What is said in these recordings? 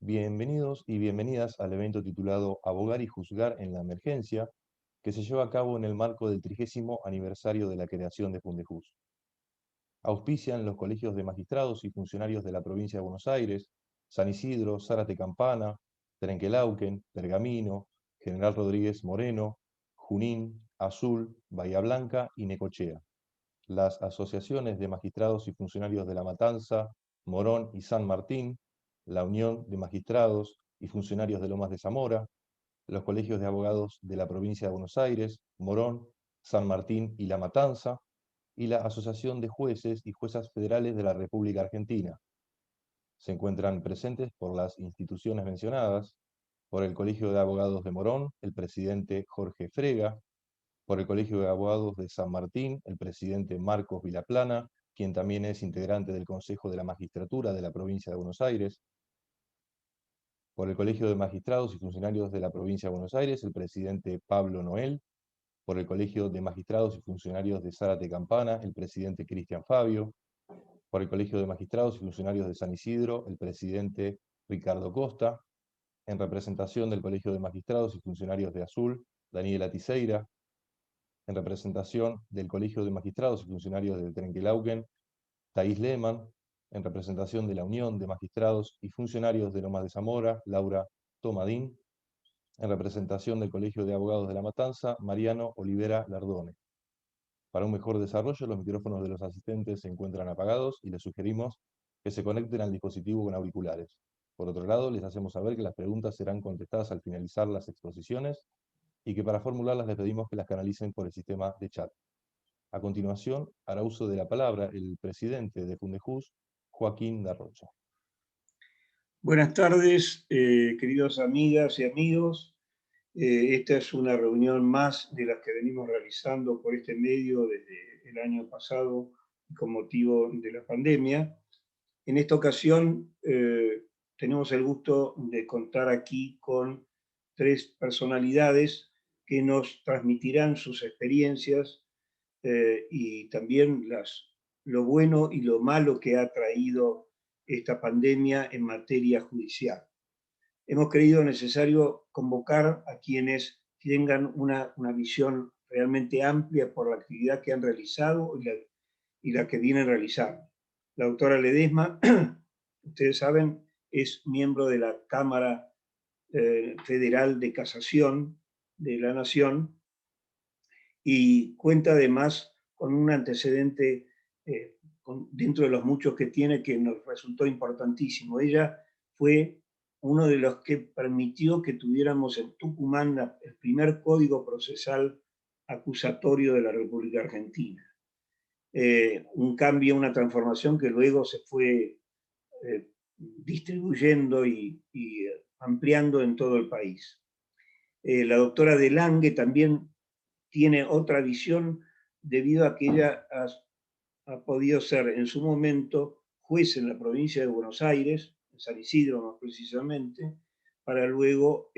Bienvenidos y bienvenidas al evento titulado Abogar y Juzgar en la Emergencia, que se lleva a cabo en el marco del 30º aniversario de la creación de Fundejuz. Auspician los colegios de magistrados y funcionarios de la provincia de Buenos Aires, San Isidro, Zárate Campana, Trenquelauquen, Pergamino, General Rodríguez Moreno, Junín, Azul, Bahía Blanca y Necochea. Las asociaciones de magistrados y funcionarios de La Matanza, Morón y San Martín, la Unión de Magistrados y Funcionarios de Lomas de Zamora, los colegios de abogados de la provincia de Buenos Aires, Morón, San Martín y La Matanza, y la Asociación de Jueces y Juezas Federales de la República Argentina. Se encuentran presentes por las instituciones mencionadas, por el Colegio de Abogados de Morón, el presidente Jorge Frega, por el Colegio de Abogados de San Martín, el presidente Marcos Vilaplana, quien también es integrante del Consejo de la Magistratura de la provincia de Buenos Aires, por el Colegio de Magistrados y Funcionarios de la provincia de Buenos Aires, el presidente Pablo Noel, por el Colegio de Magistrados y Funcionarios de Zárate Campana, el presidente Cristian Fabio, por el Colegio de Magistrados y Funcionarios de San Isidro, el presidente Ricardo Costa, en representación del Colegio de Magistrados y Funcionarios de Azul, Daniela Tiseira, en representación del Colegio de Magistrados y Funcionarios de Trenquelauquen, Thais Lehmann, en representación de la Unión de Magistrados y Funcionarios de Lomas de Zamora, Laura Tomadín, en representación del Colegio de Abogados de La Matanza, Mariano Olivera Lardone. Para un mejor desarrollo, los micrófonos de los asistentes se encuentran apagados y les sugerimos que se conecten al dispositivo con auriculares. Por otro lado, les hacemos saber que las preguntas serán contestadas al finalizar las exposiciones y que para formularlas les pedimos que las canalicen por el sistema de chat. A continuación, hará uso de la palabra el presidente de Fundejuz, Joaquín Darrocha. Buenas tardes, queridas amigas y amigos. Esta es una reunión más de las que venimos realizando por este medio desde el año pasado con motivo de la pandemia. En esta ocasión tenemos el gusto de contar aquí con tres personalidades que nos transmitirán sus experiencias y también lo bueno y lo malo que ha traído esta pandemia en materia judicial. Hemos creído necesario convocar a quienes tengan una visión realmente amplia por la actividad que han realizado y la que vienen realizando. La doctora Ledesma, ustedes saben, es miembro de la Cámara Federal de Casación de la Nación y cuenta además con un antecedente dentro de los muchos que tiene que nos resultó importantísimo. Ella fue uno de los que permitió que tuviéramos en Tucumán el primer código procesal acusatorio de la República Argentina. Un cambio, una transformación que luego se fue distribuyendo y ampliando en todo el país. La doctora De Lange también tiene otra visión debido a que ella ha podido ser en su momento juez en la provincia de Buenos Aires, en San Isidro más precisamente, para luego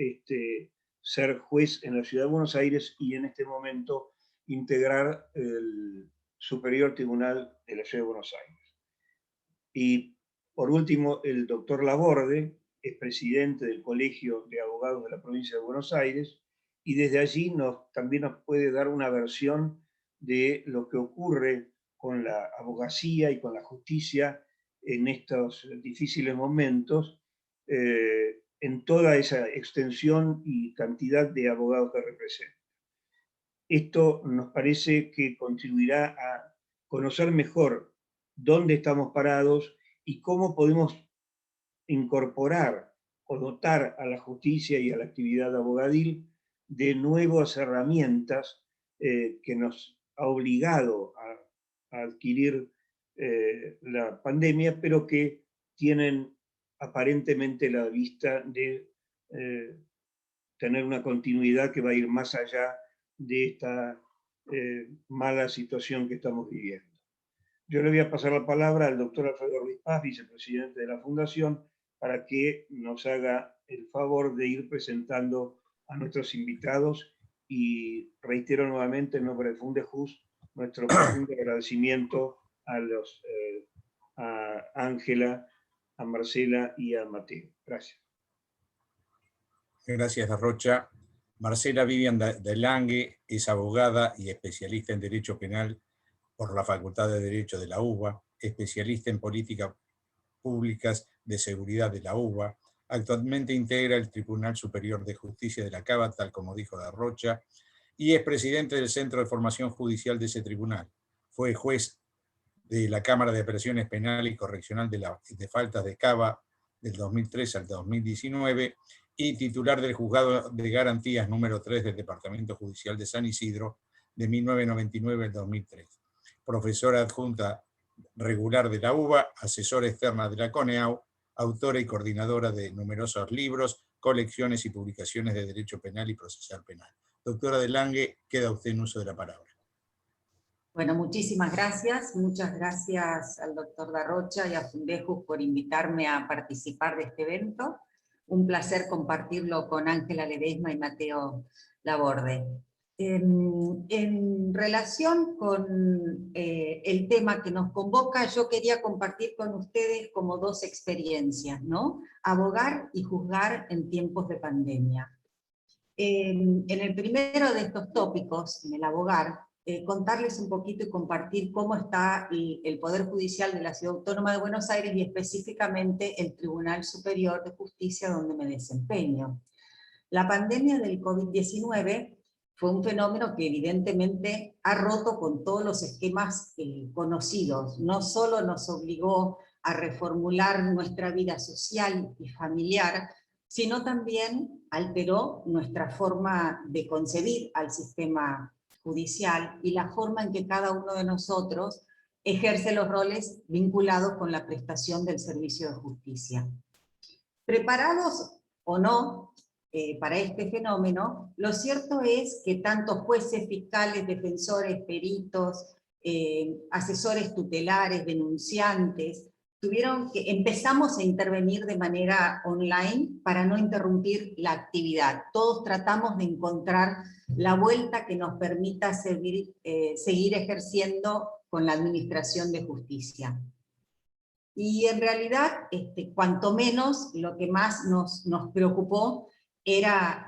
ser juez en la ciudad de Buenos Aires y en este momento integrar el Superior Tribunal de la ciudad de Buenos Aires. Y por último, el doctor Laborde es presidente del Colegio de Abogados de la provincia de Buenos Aires y desde allí también nos puede dar una versión de lo que ocurre con la abogacía y con la justicia en estos difíciles momentos, en toda esa extensión y cantidad de abogados que representa. Esto nos parece que contribuirá a conocer mejor dónde estamos parados y cómo podemos incorporar o dotar a la justicia y a la actividad abogadil de nuevas herramientas que nos ha obligado a adquirir la pandemia, pero que tienen aparentemente la vista de tener una continuidad que va a ir más allá de esta mala situación que estamos viviendo. Yo le voy a pasar la palabra al doctor Alfredo Ruiz Paz, vicepresidente de la Fundación, para que nos haga el favor de ir presentando a nuestros invitados y reitero nuevamente en nombre de Fundejuz nuestro profundo agradecimiento a Ángela, a Marcela y a Mateo. Gracias. Gracias, Rocha. Marcela Vivian de Lange es abogada y especialista en Derecho Penal por la Facultad de Derecho de la UBA, especialista en políticas públicas de seguridad de la UBA. Actualmente integra el Tribunal Superior de Justicia de la Cava, tal como dijo de Rocha, y es presidente del Centro de Formación Judicial de ese tribunal. Fue juez de la Cámara de Apelaciones Penal y Correccional de Faltas de Cava del 2003 al 2019 y titular del Juzgado de Garantías número 3 del Departamento Judicial de San Isidro de 1999 al 2003. Profesora adjunta regular de la UBA, asesora externa de la CONEAU, autora y coordinadora de numerosos libros, colecciones y publicaciones de Derecho Penal y Procesal Penal. Doctora de Lange, queda usted en uso de la palabra. Bueno, muchísimas gracias. Muchas gracias al doctor Darrocha y a Fundejus por invitarme a participar de este evento. Un placer compartirlo con Ángela Ledesma y Mateo Laborde. En relación con el tema que nos convoca, yo quería compartir con ustedes como dos experiencias, ¿no? Abogar y juzgar en tiempos de pandemia. En el primero de estos tópicos, en el abogar, contarles un poquito y compartir cómo está el Poder Judicial de la Ciudad Autónoma de Buenos Aires y específicamente el Tribunal Superior de Justicia donde me desempeño. La pandemia del COVID-19 fue un fenómeno que evidentemente ha roto con todos los esquemas conocidos. No solo nos obligó a reformular nuestra vida social y familiar, sino también alteró nuestra forma de concebir al sistema judicial y la forma en que cada uno de nosotros ejerce los roles vinculados con la prestación del servicio de justicia. Preparados o no para este fenómeno, lo cierto es que tanto jueces, fiscales, defensores, peritos, asesores tutelares, denunciantes, empezamos a intervenir de manera online para no interrumpir la actividad. Todos tratamos de encontrar la vuelta que nos permita seguir ejerciendo con la administración de justicia. Y en realidad, cuanto menos, lo que más nos preocupó era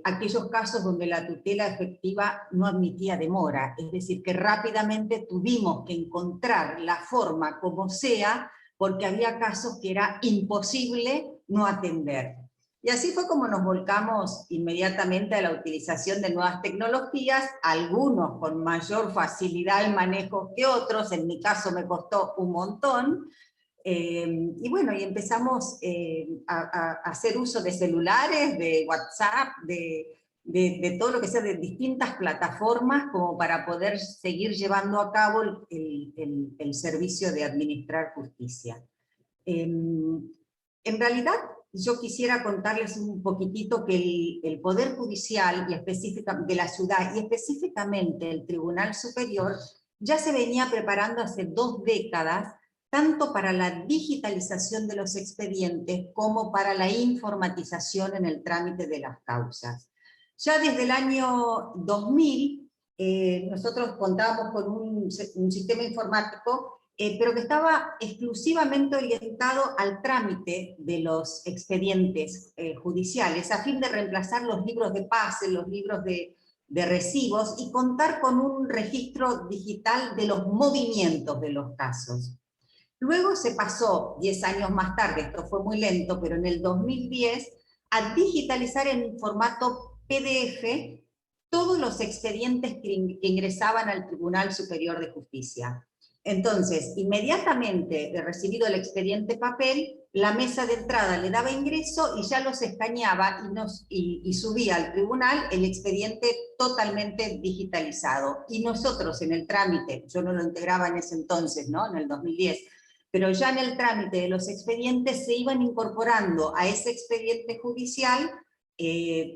aquellos casos donde la tutela efectiva no admitía demora, es decir, que rápidamente tuvimos que encontrar la forma como sea, porque había casos que era imposible no atender. Y así fue como nos volcamos inmediatamente a la utilización de nuevas tecnologías, algunos con mayor facilidad al manejo que otros, en mi caso me costó un montón, y bueno, y empezamos a hacer uso de celulares, de WhatsApp, de todo lo que sea, de distintas plataformas, como para poder seguir llevando a cabo el servicio de administrar justicia. En realidad, yo quisiera contarles un poquitito que el Poder Judicial de la ciudad, y específicamente el Tribunal Superior, ya se venía preparando hace 2 décadas, tanto para la digitalización de los expedientes como para la informatización en el trámite de las causas. Ya desde el año 2000, nosotros contábamos con un sistema informático, pero que estaba exclusivamente orientado al trámite de los expedientes judiciales, a fin de reemplazar los libros de pase, los libros de recibos, y contar con un registro digital de los movimientos de los casos. Luego se pasó, 10 años más tarde, esto fue muy lento, pero en el 2010, a digitalizar en formato PDF todos los expedientes que ingresaban al Tribunal Superior de Justicia. Entonces, inmediatamente de recibido el expediente papel, la mesa de entrada le daba ingreso y ya los escaneaba y subía al tribunal el expediente totalmente digitalizado. Y nosotros en el trámite, yo no lo integraba en ese entonces, ¿no? En el 2010, pero ya en el trámite de los expedientes se iban incorporando a ese expediente judicial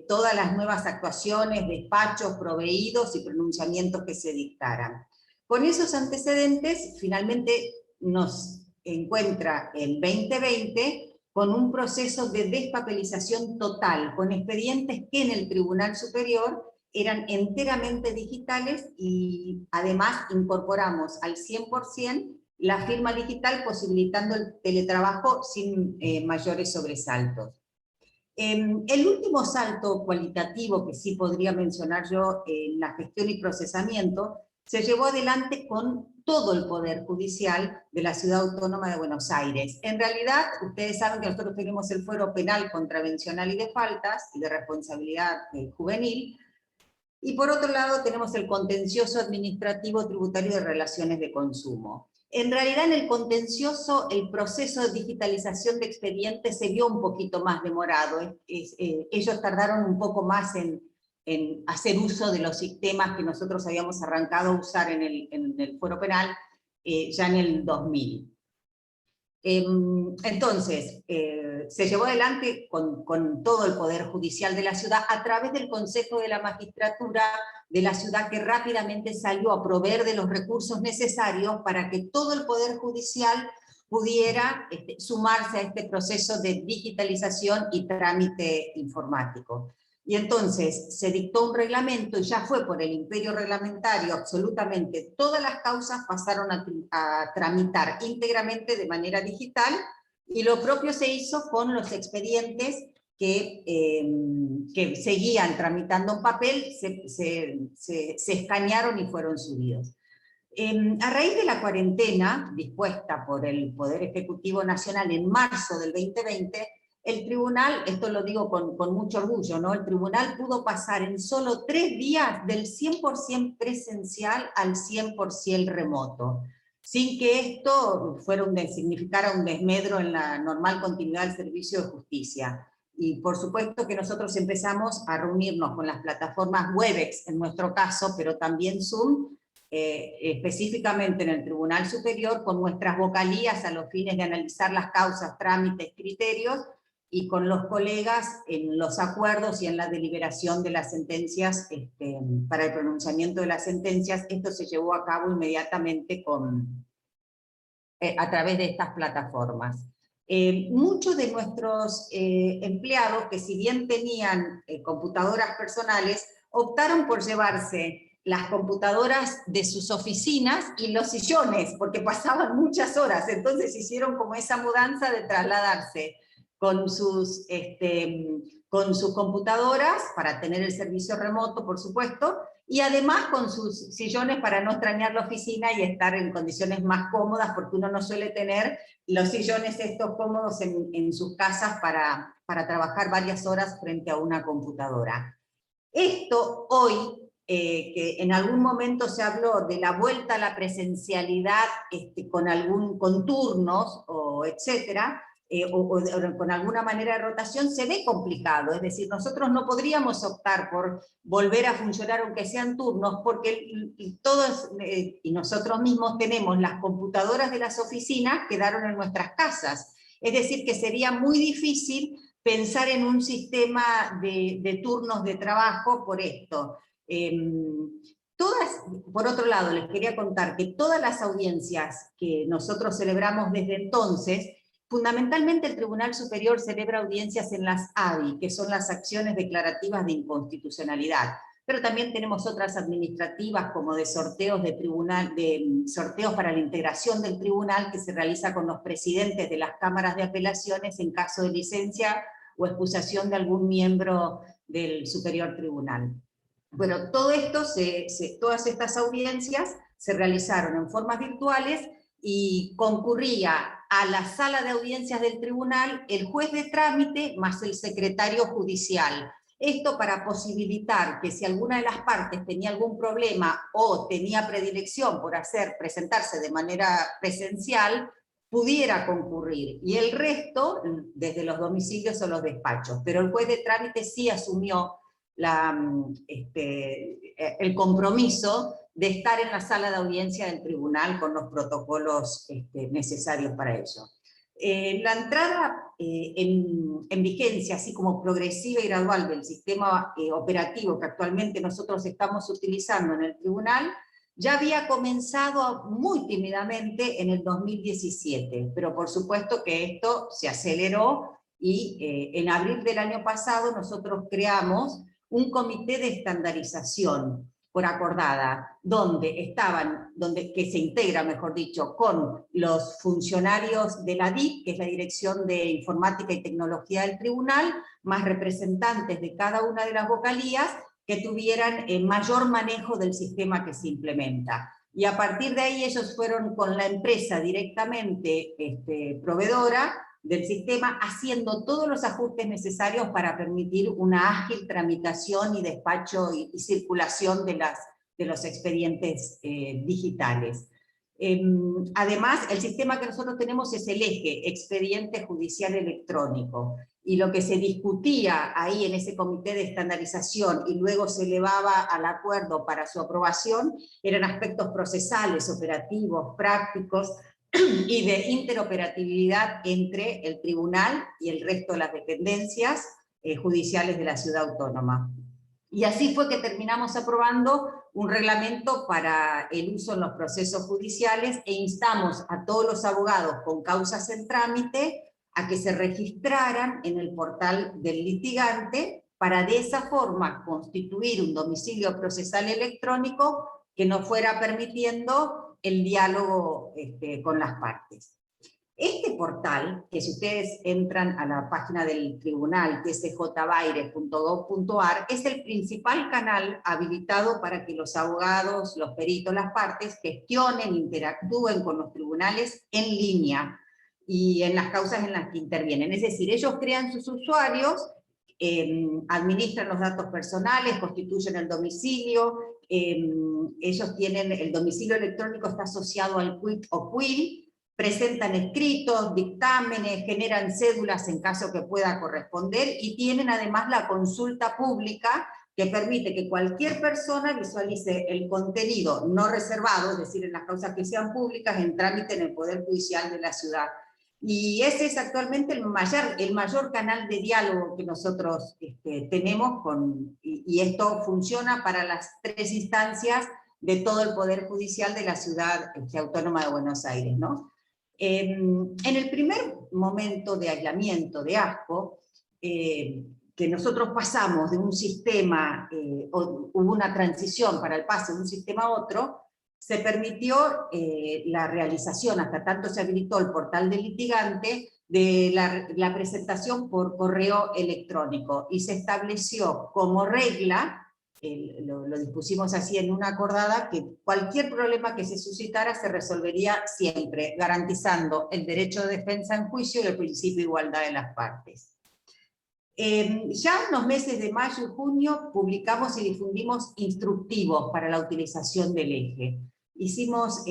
todas las nuevas actuaciones, despachos, proveídos y pronunciamientos que se dictaran. Con esos antecedentes, finalmente nos encuentra el 2020 con un proceso de despapelización total, con expedientes que en el Tribunal Superior eran enteramente digitales y además incorporamos al 100% la firma digital, posibilitando el teletrabajo sin mayores sobresaltos. El último salto cualitativo que sí podría mencionar yo en la gestión y procesamiento se llevó adelante con todo el Poder Judicial de la Ciudad Autónoma de Buenos Aires. En realidad, ustedes saben que nosotros tenemos el fuero penal, contravencional y de faltas, y de responsabilidad juvenil, y por otro lado tenemos el contencioso administrativo, tributario y de relaciones de consumo. En realidad en el contencioso el proceso de digitalización de expedientes se vio un poquito más demorado. Ellos tardaron un poco más en hacer uso de los sistemas que nosotros habíamos arrancado a usar en el fuero penal ya en el 2000. Entonces, se llevó adelante con todo el Poder Judicial de la ciudad a través del Consejo de la Magistratura de la ciudad, que rápidamente salió a proveer de los recursos necesarios para que todo el Poder Judicial pudiera sumarse a este proceso de digitalización y trámite informático. Y entonces se dictó un reglamento, y ya fue por el imperio reglamentario, absolutamente todas las causas pasaron a tramitar íntegramente de manera digital, y lo propio se hizo con los expedientes que seguían tramitando en papel, se escanearon y fueron subidos. A raíz de la cuarentena dispuesta por el Poder Ejecutivo Nacional en marzo del 2020, el tribunal, esto lo digo con mucho orgullo, ¿no? El tribunal pudo pasar en solo 3 días del 100% presencial al 100% remoto, sin que esto significara un desmedro en la normal continuidad del servicio de justicia. Y por supuesto que nosotros empezamos a reunirnos con las plataformas Webex, en nuestro caso, pero también Zoom, específicamente en el Tribunal Superior, con nuestras vocalías a los fines de analizar las causas, trámites, criterios, y con los colegas en los acuerdos y en la deliberación de las sentencias, para el pronunciamiento de las sentencias. Esto se llevó a cabo inmediatamente a través de estas plataformas. Muchos de nuestros empleados, que si bien tenían computadoras personales, optaron por llevarse las computadoras de sus oficinas y los sillones, porque pasaban muchas horas. Entonces hicieron como esa mudanza de trasladarse con sus computadoras para tener el servicio remoto, por supuesto, y además con sus sillones para no extrañar la oficina y estar en condiciones más cómodas, porque uno no suele tener los sillones estos cómodos en sus casas para trabajar varias horas frente a una computadora. Esto hoy, que en algún momento se habló de la vuelta a la presencialidad con turnos, o etcétera, o con alguna manera de rotación, se ve complicado. Es decir, nosotros no podríamos optar por volver a funcionar aunque sean turnos, porque todos y nosotros mismos tenemos las computadoras de las oficinas, quedaron en nuestras casas. Es decir, que sería muy difícil pensar en un sistema de turnos de trabajo por esto. Por otro lado, les quería contar que todas las audiencias que nosotros celebramos desde entonces, fundamentalmente el Tribunal Superior celebra audiencias en las ADI, que son las acciones declarativas de inconstitucionalidad, pero también tenemos otras administrativas como de sorteos sorteos para la integración del tribunal, que se realiza con los presidentes de las cámaras de apelaciones en caso de licencia o excusación de algún miembro del Superior Tribunal. Bueno, todo esto, todas estas audiencias se realizaron en formas virtuales, y concurría a la sala de audiencias del tribunal el juez de trámite más el secretario judicial. Esto para posibilitar que si alguna de las partes tenía algún problema o tenía predilección por presentarse de manera presencial, pudiera concurrir, y el resto desde los domicilios o los despachos. Pero el juez de trámite sí asumió el compromiso de estar en la sala de audiencia del tribunal con los protocolos necesarios para ello. La entrada en vigencia, así como progresiva y gradual, del sistema operativo que actualmente nosotros estamos utilizando en el tribunal, ya había comenzado muy tímidamente en el 2017, pero por supuesto que esto se aceleró, y en abril del año pasado nosotros creamos un comité de estandarización, por acordada, que se integra, mejor dicho, con los funcionarios de la DIC, que es la Dirección de Informática y Tecnología del Tribunal, más representantes de cada una de las vocalías, que tuvieran mayor manejo del sistema que se implementa. Y a partir de ahí ellos fueron con la empresa directamente proveedora del sistema, haciendo todos los ajustes necesarios para permitir una ágil tramitación y despacho y circulación de los expedientes digitales. Además, el sistema que nosotros tenemos es el eje, expediente judicial electrónico, y lo que se discutía ahí en ese comité de estandarización y luego se elevaba al acuerdo para su aprobación, eran aspectos procesales, operativos, prácticos, y de interoperabilidad entre el tribunal y el resto de las dependencias judiciales de la ciudad autónoma. Y así fue que terminamos aprobando un reglamento para el uso en los procesos judiciales e instamos a todos los abogados con causas en trámite a que se registraran en el portal del litigante para de esa forma constituir un domicilio procesal electrónico que nos fuera permitiendo el diálogo con las partes. Este portal, que si ustedes entran a la página del tribunal, que es cjbaire.gov.ar, es el principal canal habilitado para que los abogados, los peritos, las partes gestionen, interactúen con los tribunales en línea y en las causas en las que intervienen. Es decir, ellos crean sus usuarios, administran los datos personales, constituyen el domicilio, ellos tienen, el domicilio electrónico está asociado al quit o quil, presentan escritos, dictámenes, generan cédulas en caso que pueda corresponder, y tienen además la consulta pública que permite que cualquier persona visualice el contenido no reservado, es decir, en las causas que sean públicas, en trámite en el Poder Judicial de la ciudad. Y ese es actualmente el mayor canal de diálogo que nosotros tenemos, y esto funciona para las 3 instancias de todo el Poder Judicial de la Ciudad Autónoma de Buenos Aires, ¿no? En el primer momento de aislamiento de ASPO, que nosotros pasamos de un sistema, hubo una transición para el pase de un sistema a otro, se permitió la realización, hasta tanto se habilitó el portal del litigante, de la presentación por correo electrónico, y se estableció como regla, lo dispusimos así en una acordada, que cualquier problema que se suscitara se resolvería siempre, garantizando el derecho de defensa en juicio y el principio de igualdad de las partes. Ya en los meses de mayo y junio publicamos y difundimos instructivos para la utilización del eje. Hicimos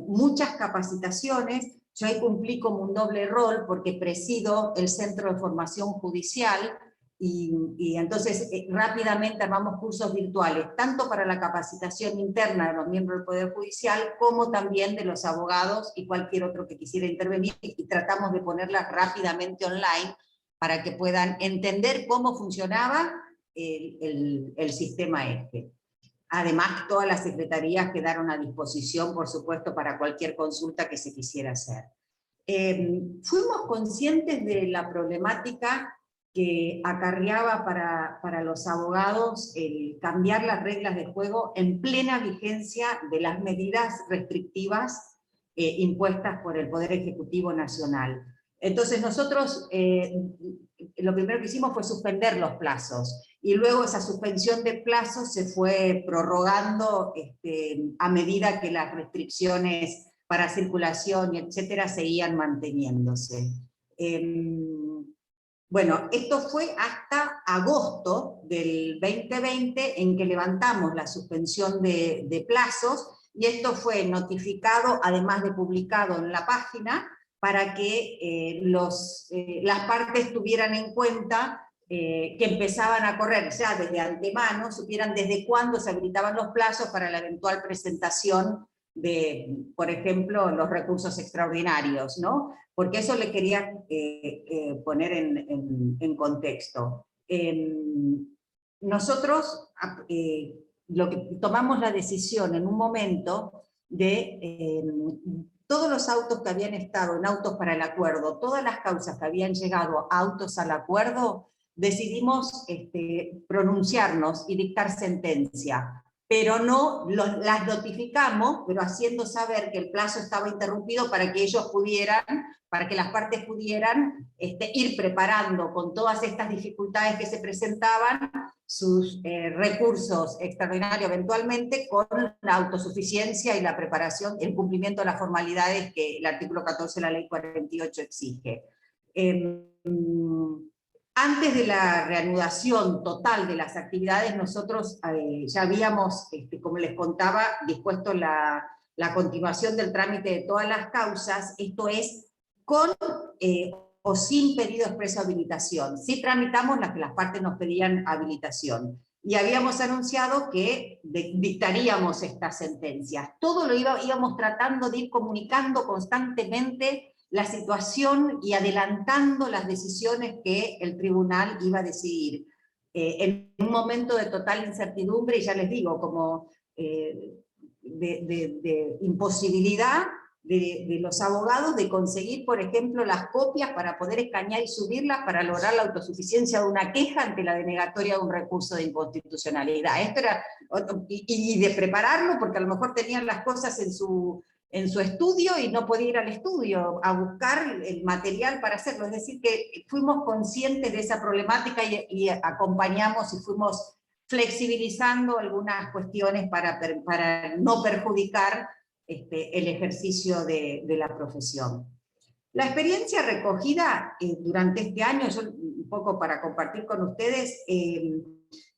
muchas capacitaciones. Yo ahí cumplí como un doble rol porque presido el Centro de Formación Judicial, y entonces rápidamente armamos cursos virtuales, tanto para la capacitación interna de los miembros del Poder Judicial, como también de los abogados y cualquier otro que quisiera intervenir, y tratamos de ponerlas rápidamente online para que puedan entender cómo funcionaba el sistema eje. Además, todas las secretarías quedaron a disposición, por supuesto, para cualquier consulta que se quisiera hacer. Fuimos conscientes de la problemática que acarreaba para los abogados el cambiar las reglas de juego en plena vigencia de las medidas restrictivas impuestas por el Poder Ejecutivo Nacional. Entonces nosotros lo primero que hicimos fue suspender los plazos, y luego esa suspensión de plazos se fue prorrogando a medida que las restricciones para circulación y etcétera seguían manteniéndose. Bueno, esto fue hasta agosto del 2020 en que levantamos la suspensión de plazos, y esto fue notificado, además de publicado en la página, para que las partes tuvieran en cuenta que empezaban a correr ya desde antemano, supieran desde cuándo se habilitaban los plazos para la eventual presentación de, por ejemplo, los recursos extraordinarios, ¿no? Porque eso le quería poner en contexto. Nosotros tomamos la decisión en un momento de todos los autos que habían estado en autos para el acuerdo, todas las causas que habían llegado a autos al acuerdo, decidimos pronunciarnos y dictar sentencia. pero no las notificamos, pero haciendo saber que el plazo estaba interrumpido para que ellos pudieran, para que las partes pudieran ir preparando con todas estas dificultades que se presentaban sus recursos extraordinarios eventualmente, con la autosuficiencia y la preparación, el cumplimiento de las formalidades que el artículo 14 de la ley 48 exige. Antes de la reanudación total de las actividades, nosotros ya habíamos, como les contaba, dispuesto la continuación del trámite de todas las causas, esto es, con o sin pedido expreso de habilitación. Sí tramitamos las que las partes nos pedían habilitación, y habíamos anunciado que dictaríamos estas sentencias. Todo lo íbamos tratando de ir comunicando constantemente la situación y adelantando las decisiones que el tribunal iba a decidir. En un momento de total incertidumbre, y ya les digo, como de imposibilidad de los abogados de conseguir, por ejemplo, las copias para poder escanear y subirlas para lograr la autosuficiencia de una queja ante la denegatoria de un recurso de inconstitucionalidad. Esto era, y de prepararlo, porque a lo mejor tenían las cosas en su estudio y no podía ir al estudio a buscar el material para hacerlo. Es decir, que fuimos conscientes de esa problemática y acompañamos y fuimos flexibilizando algunas cuestiones para no perjudicar el ejercicio de la profesión. La experiencia recogida durante este año, yo un poco para compartir con ustedes,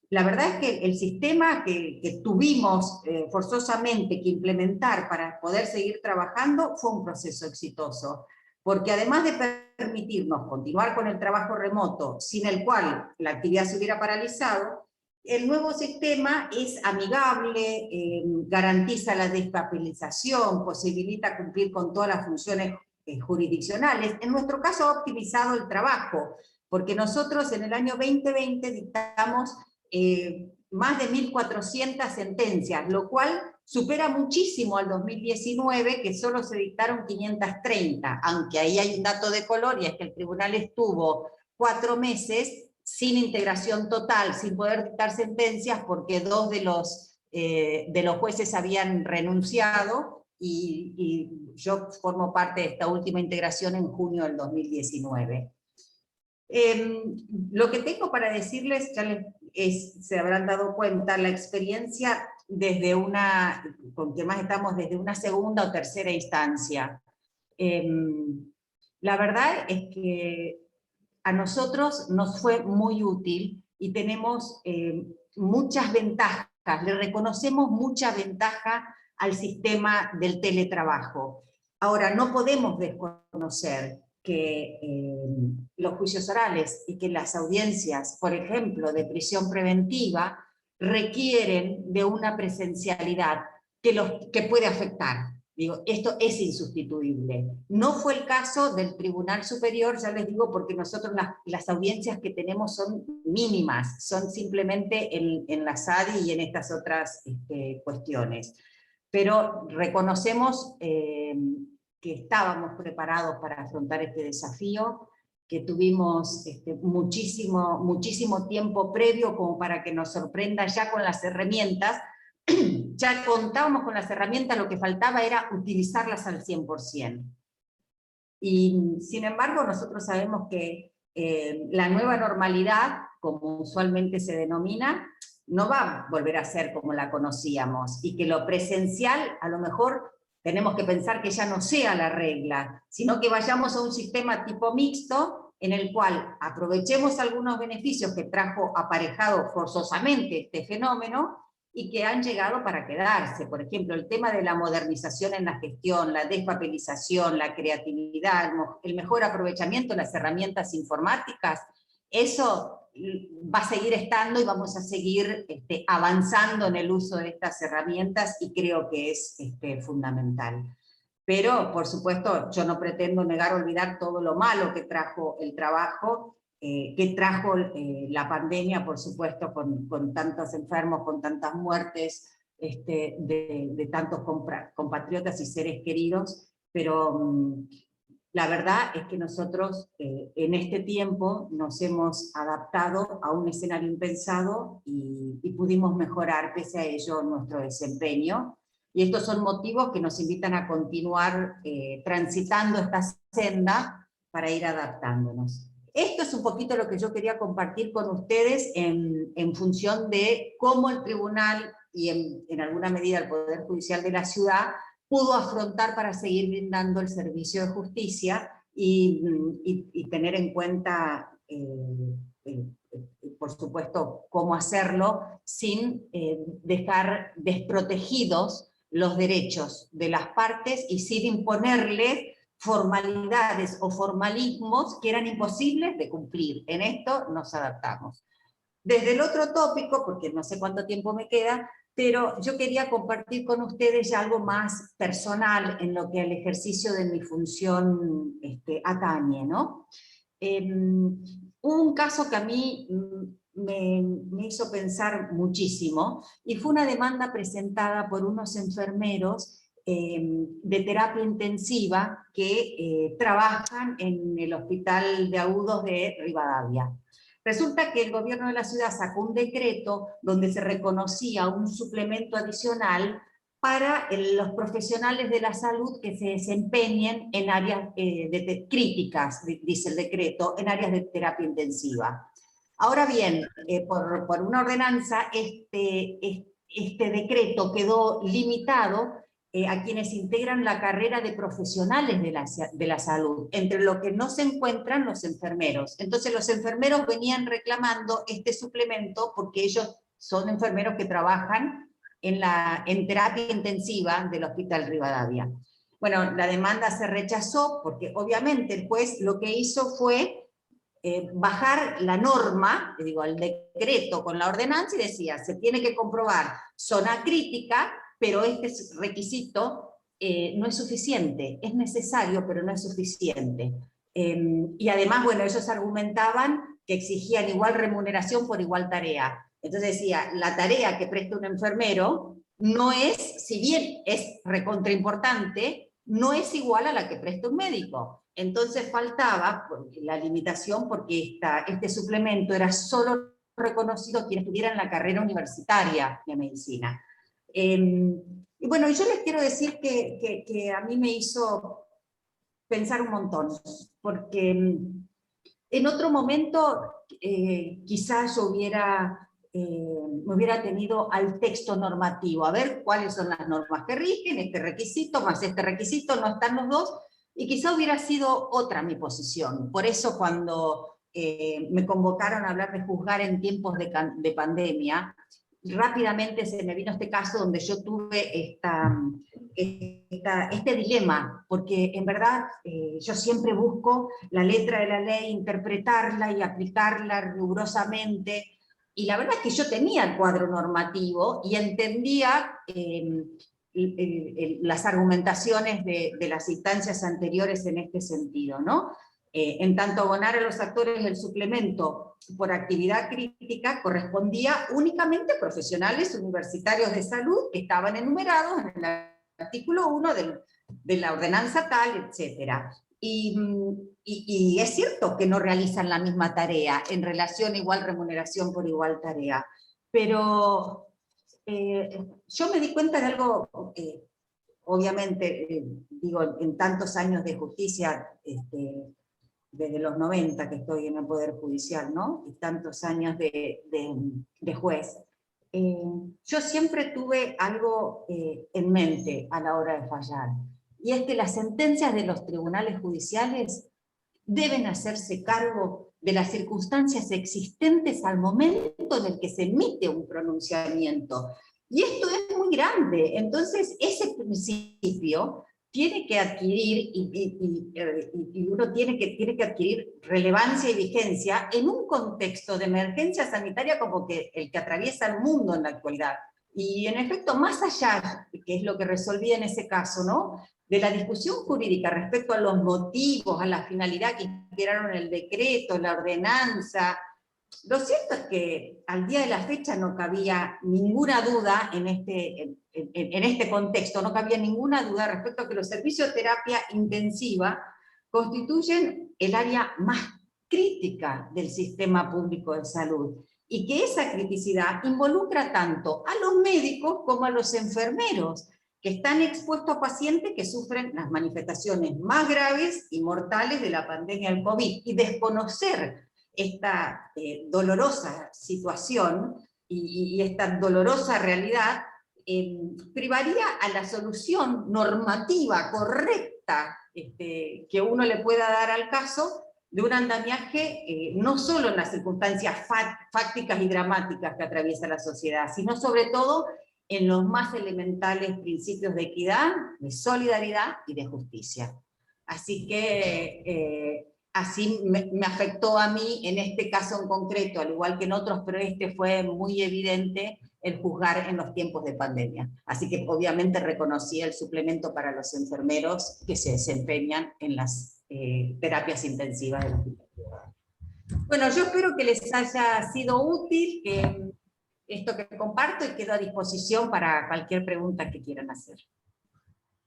la verdad es que el sistema que tuvimos forzosamente que implementar para poder seguir trabajando fue un proceso exitoso, porque además de permitirnos continuar con el trabajo remoto, sin el cual la actividad se hubiera paralizado, el nuevo sistema es amigable, garantiza la despapelización, posibilita cumplir con todas las funciones jurisdiccionales. En nuestro caso ha optimizado el trabajo, porque nosotros en el año 2020 dictamos más de 1.400 sentencias, lo cual supera muchísimo al 2019, que solo se dictaron 530, aunque ahí hay un dato de color, y es que el tribunal estuvo 4 meses sin integración total, sin poder dictar sentencias, porque 2 de los jueces habían renunciado, y yo formo parte de esta última integración en junio del 2019. Lo que tengo para decirles, se habrán dado cuenta, la experiencia desde con que más estamos desde una segunda o tercera instancia. La verdad es que a nosotros nos fue muy útil y tenemos muchas ventajas, le reconocemos mucha ventaja al sistema del teletrabajo. Ahora, no podemos desconocer que los juicios orales y que las audiencias, por ejemplo, de prisión preventiva, requieren de una presencialidad que puede afectar. Digo, esto es insustituible. No fue el caso del Tribunal Superior, ya les digo, porque nosotros las audiencias que tenemos son mínimas, son simplemente en la SADI y en estas otras cuestiones. Pero reconocemos que estábamos preparados para afrontar este desafío, que tuvimos muchísimo tiempo previo como para que nos sorprenda ya con las herramientas. Ya contábamos con las herramientas, lo que faltaba era utilizarlas al 100%. Y sin embargo, nosotros sabemos que la nueva normalidad, como usualmente se denomina, no va a volver a ser como la conocíamos, y que lo presencial a lo mejor tenemos que pensar que ya no sea la regla, sino que vayamos a un sistema tipo mixto, en el cual aprovechemos algunos beneficios que trajo aparejado forzosamente este fenómeno, y que han llegado para quedarse. Por ejemplo, el tema de la modernización en la gestión, la despapelización, la creatividad, el mejor aprovechamiento de las herramientas informáticas, eso va a seguir estando y vamos a seguir avanzando en el uso de estas herramientas, y creo que es fundamental. Pero, por supuesto, yo no pretendo negar o olvidar todo lo malo que trajo el trabajo, que trajo la pandemia, por supuesto, con tantos enfermos, con tantas muertes de tantos compatriotas y seres queridos, pero La verdad es que nosotros en este tiempo nos hemos adaptado a un escenario impensado y pudimos mejorar pese a ello nuestro desempeño. Y estos son motivos que nos invitan a continuar transitando esta senda para ir adaptándonos. Esto es un poquito lo que yo quería compartir con ustedes en función de cómo el tribunal y en alguna medida el Poder Judicial de la ciudad pudo afrontar para seguir brindando el servicio de justicia y tener en cuenta, por supuesto, cómo hacerlo sin dejar desprotegidos los derechos de las partes y sin imponerles formalidades o formalismos que eran imposibles de cumplir. En esto nos adaptamos. Desde el otro tópico, porque no sé cuánto tiempo me queda, pero yo quería compartir con ustedes ya algo más personal en lo que al ejercicio de mi función atañe, ¿no? Hubo un caso que a mí me hizo pensar muchísimo, y fue una demanda presentada por unos enfermeros de terapia intensiva que trabajan en el Hospital de Agudos de Rivadavia. Resulta que el gobierno de la ciudad sacó un decreto donde se reconocía un suplemento adicional para los profesionales de la salud que se desempeñen en áreas críticas, dice el decreto, en áreas de terapia intensiva. Ahora bien, por una ordenanza, este decreto quedó limitado a quienes integran la carrera de profesionales de la salud, entre lo que no se encuentran los enfermeros. Entonces los enfermeros venían reclamando este suplemento porque ellos son enfermeros que trabajan en terapia intensiva del Hospital Rivadavia. Bueno, la demanda se rechazó porque obviamente el juez lo que hizo fue bajar la norma, digo, el decreto con la ordenanza, y decía, se tiene que comprobar zona crítica, pero este requisito no es suficiente, es necesario, pero no es suficiente. Y además, bueno, ellos argumentaban que exigían igual remuneración por igual tarea. Entonces decía, la tarea que presta un enfermero no es, si bien es recontraimportante, no es igual a la que presta un médico. Entonces faltaba la limitación porque este suplemento era solo reconocido a quienes tuvieran la carrera universitaria de medicina. Y bueno, yo les quiero decir que a mí me hizo pensar un montón, porque en otro momento quizás yo me hubiera tenido al texto normativo, a ver cuáles son las normas que rigen, este requisito más este requisito, no están los dos, y quizá hubiera sido otra mi posición. Por eso cuando me convocaron a hablar de juzgar en tiempos de pandemia, rápidamente se me vino este caso donde yo tuve este dilema, porque en verdad yo siempre busco la letra de la ley, interpretarla y aplicarla rigurosamente, y la verdad es que yo tenía el cuadro normativo y entendía las argumentaciones de las instancias anteriores en este sentido, ¿no? En tanto abonar a los actores el suplemento por actividad crítica correspondía únicamente a profesionales universitarios de salud que estaban enumerados en el artículo 1 de la ordenanza tal, etc. Y es cierto que no realizan la misma tarea en relación a igual remuneración por igual tarea, pero yo me di cuenta de algo, obviamente, digo, en tantos años de justicia, desde los 90 que estoy en el Poder Judicial, ¿no? Y tantos años de juez. Yo siempre tuve algo en mente a la hora de fallar, y es que las sentencias de los tribunales judiciales deben hacerse cargo de las circunstancias existentes al momento en el que se emite un pronunciamiento. Y esto es muy grande, entonces ese principio tiene que adquirir, y uno tiene que adquirir relevancia y vigencia en un contexto de emergencia sanitaria como el que atraviesa el mundo en la actualidad. Y en efecto, más allá, que es lo que resolví en ese caso, ¿no?, de la discusión jurídica respecto a los motivos, a la finalidad que inspiraron el decreto, la ordenanza, lo cierto es que al día de la fecha no cabía ninguna duda en este contexto, no cabía ninguna duda respecto a que los servicios de terapia intensiva constituyen el área más crítica del sistema público de salud, y que esa criticidad involucra tanto a los médicos como a los enfermeros, que están expuestos a pacientes que sufren las manifestaciones más graves y mortales de la pandemia del COVID, y desconocer esta dolorosa situación y esta dolorosa realidad privaría a la solución normativa correcta que uno le pueda dar al caso de un andamiaje no solo en las circunstancias fácticas y dramáticas que atraviesa la sociedad, sino sobre todo en los más elementales principios de equidad, de solidaridad y de justicia. Así que así me afectó a mí en este caso en concreto, al igual que en otros, pero este fue muy evidente el juzgar en los tiempos de pandemia. Así que obviamente reconocí el suplemento para los enfermeros que se desempeñan en las terapias intensivas del hospital. Bueno, yo espero que les haya sido útil esto que comparto, y quedo a disposición para cualquier pregunta que quieran hacer.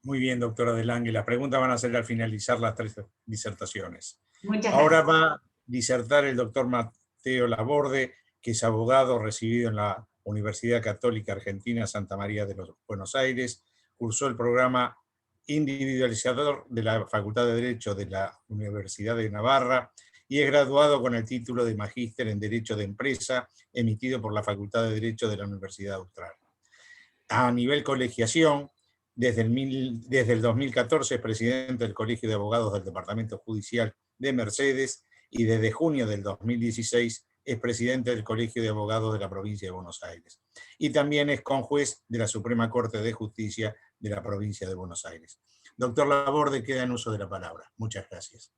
Muy bien, doctora de Lange. Las preguntas van a ser al finalizar las 3 disertaciones. Muchas Ahora gracias. va a disertar el doctor Mateo Laborde, que es abogado recibido en la Universidad Católica Argentina Santa María de los Buenos Aires. Cursó el programa individualizador de la Facultad de Derecho de la Universidad de Navarra y es graduado con el título de Magíster en Derecho de Empresa, emitido por la Facultad de Derecho de la Universidad Austral. A nivel colegiación, desde el 2014 es presidente del Colegio de Abogados del Departamento Judicial de Mercedes y desde junio del 2016 es presidente del Colegio de Abogados de la Provincia de Buenos Aires. Y también es conjuez de la Suprema Corte de Justicia de la Provincia de Buenos Aires. Doctor Laborde, queda en uso de la palabra. Muchas gracias.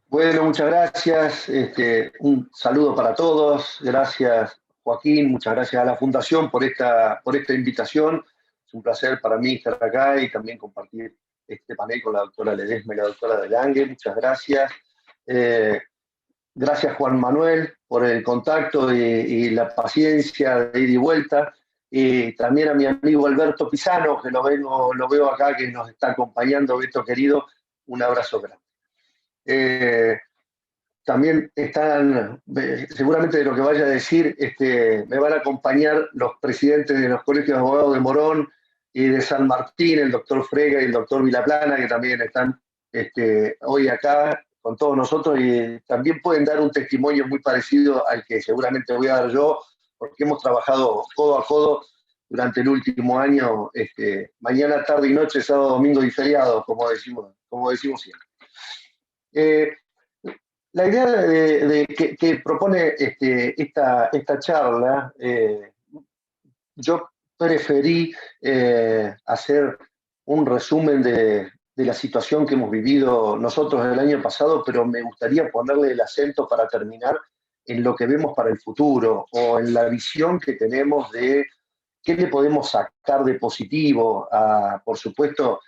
Bueno, muchas gracias. Un saludo para todos. Gracias, Joaquín. Muchas gracias a la Fundación por esta invitación. Es un placer para mí estar acá y también compartir este panel con la doctora Ledesma y la doctora de Lange. Muchas gracias. Gracias, Juan Manuel, por el contacto y la paciencia de ida y vuelta. Y también a mi amigo Alberto Pisano, que lo veo acá, que nos está acompañando. Beto querido, un abrazo grande. También están, seguramente de lo que vaya a decir, me van a acompañar los presidentes de los colegios de abogados de Morón y de San Martín, el doctor Frega y el doctor Vilaplana, que también están hoy acá con todos nosotros y también pueden dar un testimonio muy parecido al que seguramente voy a dar yo, porque hemos trabajado codo a codo durante el último año, mañana, tarde y noche, sábado, domingo y feriado, como decimos siempre. La idea que propone esta charla, yo preferí hacer un resumen de la situación que hemos vivido nosotros el año pasado, pero me gustaría ponerle el acento para terminar en lo que vemos para el futuro o en la visión que tenemos de qué le podemos sacar de positivo, por supuesto,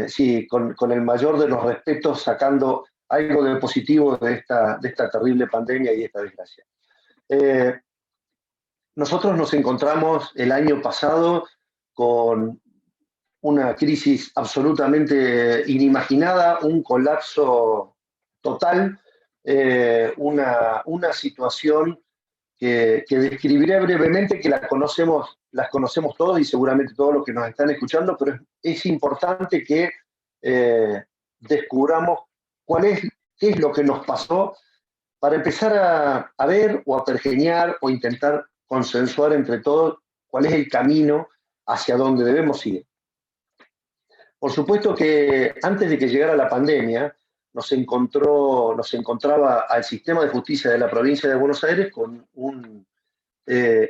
sí, con el mayor de los respetos, sacando algo de positivo de esta terrible pandemia y esta desgracia. Nosotros nos encontramos el año pasado con una crisis absolutamente inimaginada, un colapso total, una situación que describiré brevemente, que las conocemos todos y seguramente todos los que nos están escuchando, pero es importante que descubramos qué es lo que nos pasó para empezar a ver o a pergeñar o intentar consensuar entre todos cuál es el camino hacia donde debemos ir. Por supuesto que antes de que llegara la pandemia, nos encontraba al sistema de justicia de la provincia de Buenos Aires con un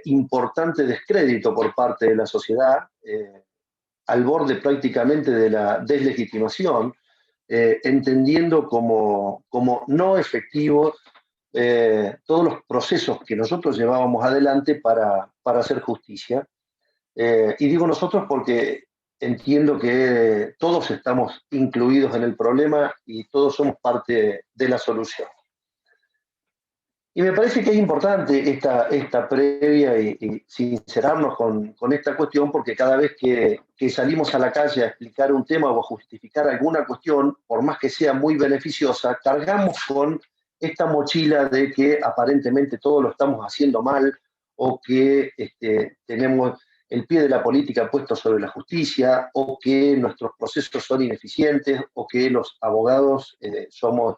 importante descrédito por parte de la sociedad, al borde prácticamente de la deslegitimación, entendiendo como no efectivos todos los procesos que nosotros llevábamos adelante para hacer justicia. Y digo nosotros porque entiendo que todos estamos incluidos en el problema y todos somos parte de la solución. Y me parece que es importante esta previa y sincerarnos con esta cuestión, porque cada vez que salimos a la calle a explicar un tema o a justificar alguna cuestión, por más que sea muy beneficiosa, cargamos con esta mochila de que aparentemente todo lo estamos haciendo mal, o que tenemos el pie de la política puesto sobre la justicia, o que nuestros procesos son ineficientes, o que los abogados somos...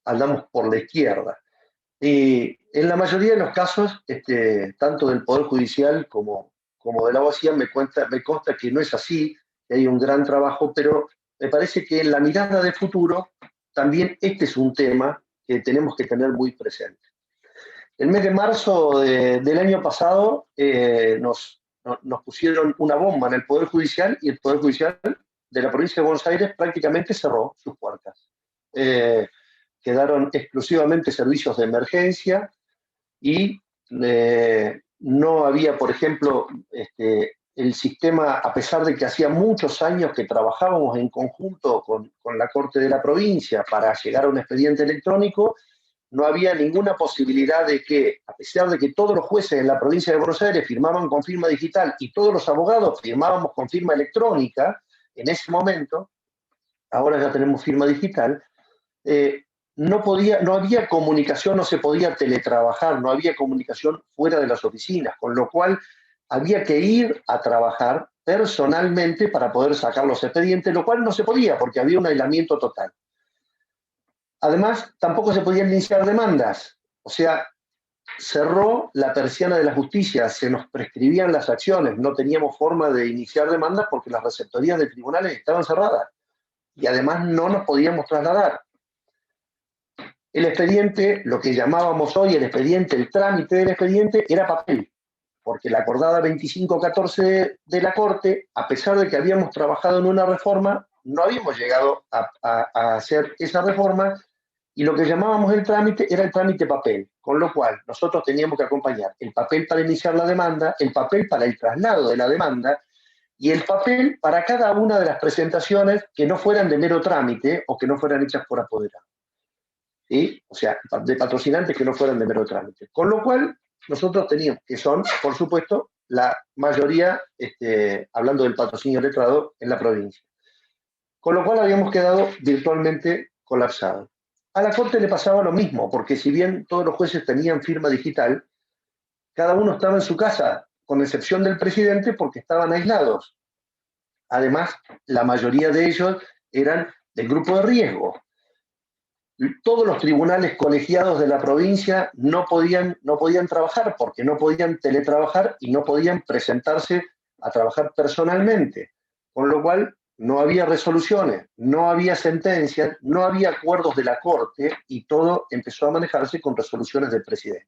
andamos por la izquierda. Y en la mayoría de los casos, tanto del Poder Judicial como de la abogacía, me consta que no es así, que hay un gran trabajo, pero me parece que en la mirada de futuro también este es un tema que tenemos que tener muy presente. El mes de marzo del año pasado nos pusieron una bomba en el Poder Judicial, y el Poder Judicial de la provincia de Buenos Aires prácticamente cerró sus puertas. Quedaron exclusivamente servicios de emergencia y no había, por ejemplo, el sistema, a pesar de que hacía muchos años que trabajábamos en conjunto con la Corte de la provincia para llegar a un expediente electrónico, no había ninguna posibilidad de que, a pesar de que todos los jueces en la provincia de Buenos Aires firmaban con firma digital y todos los abogados firmábamos con firma electrónica, en ese momento, ahora ya tenemos firma digital, no había comunicación, no se podía teletrabajar, no había comunicación fuera de las oficinas, con lo cual había que ir a trabajar personalmente para poder sacar los expedientes, lo cual no se podía porque había un aislamiento total. Además, tampoco se podían iniciar demandas, o sea, cerró la persiana de la justicia, se nos prescribían las acciones, no teníamos forma de iniciar demandas porque las receptorías de tribunales estaban cerradas y además no nos podíamos trasladar. El expediente, lo que llamábamos hoy el expediente, el trámite del expediente, era papel, porque la acordada 2514 de la Corte, a pesar de que habíamos trabajado en una reforma, no habíamos llegado a hacer esa reforma, y lo que llamábamos el trámite era el trámite papel, con lo cual nosotros teníamos que acompañar el papel para iniciar la demanda, el papel para el traslado de la demanda, y el papel para cada una de las presentaciones que no fueran de mero trámite o que no fueran hechas por apoderado. ¿Sí? O sea, de patrocinantes que no fueran de mero trámite. Con lo cual, nosotros teníamos, que son, por supuesto, la mayoría, hablando del patrocinio letrado, en la provincia. Con lo cual habíamos quedado virtualmente colapsados. A la Corte le pasaba lo mismo, porque si bien todos los jueces tenían firma digital, cada uno estaba en su casa, con excepción del presidente, porque estaban aislados. Además, la mayoría de ellos eran del grupo de riesgo. Todos los tribunales colegiados de la provincia no podían trabajar porque no podían teletrabajar y no podían presentarse a trabajar personalmente, con lo cual no había resoluciones, no había sentencias, no había acuerdos de la Corte y todo empezó a manejarse con resoluciones del presidente.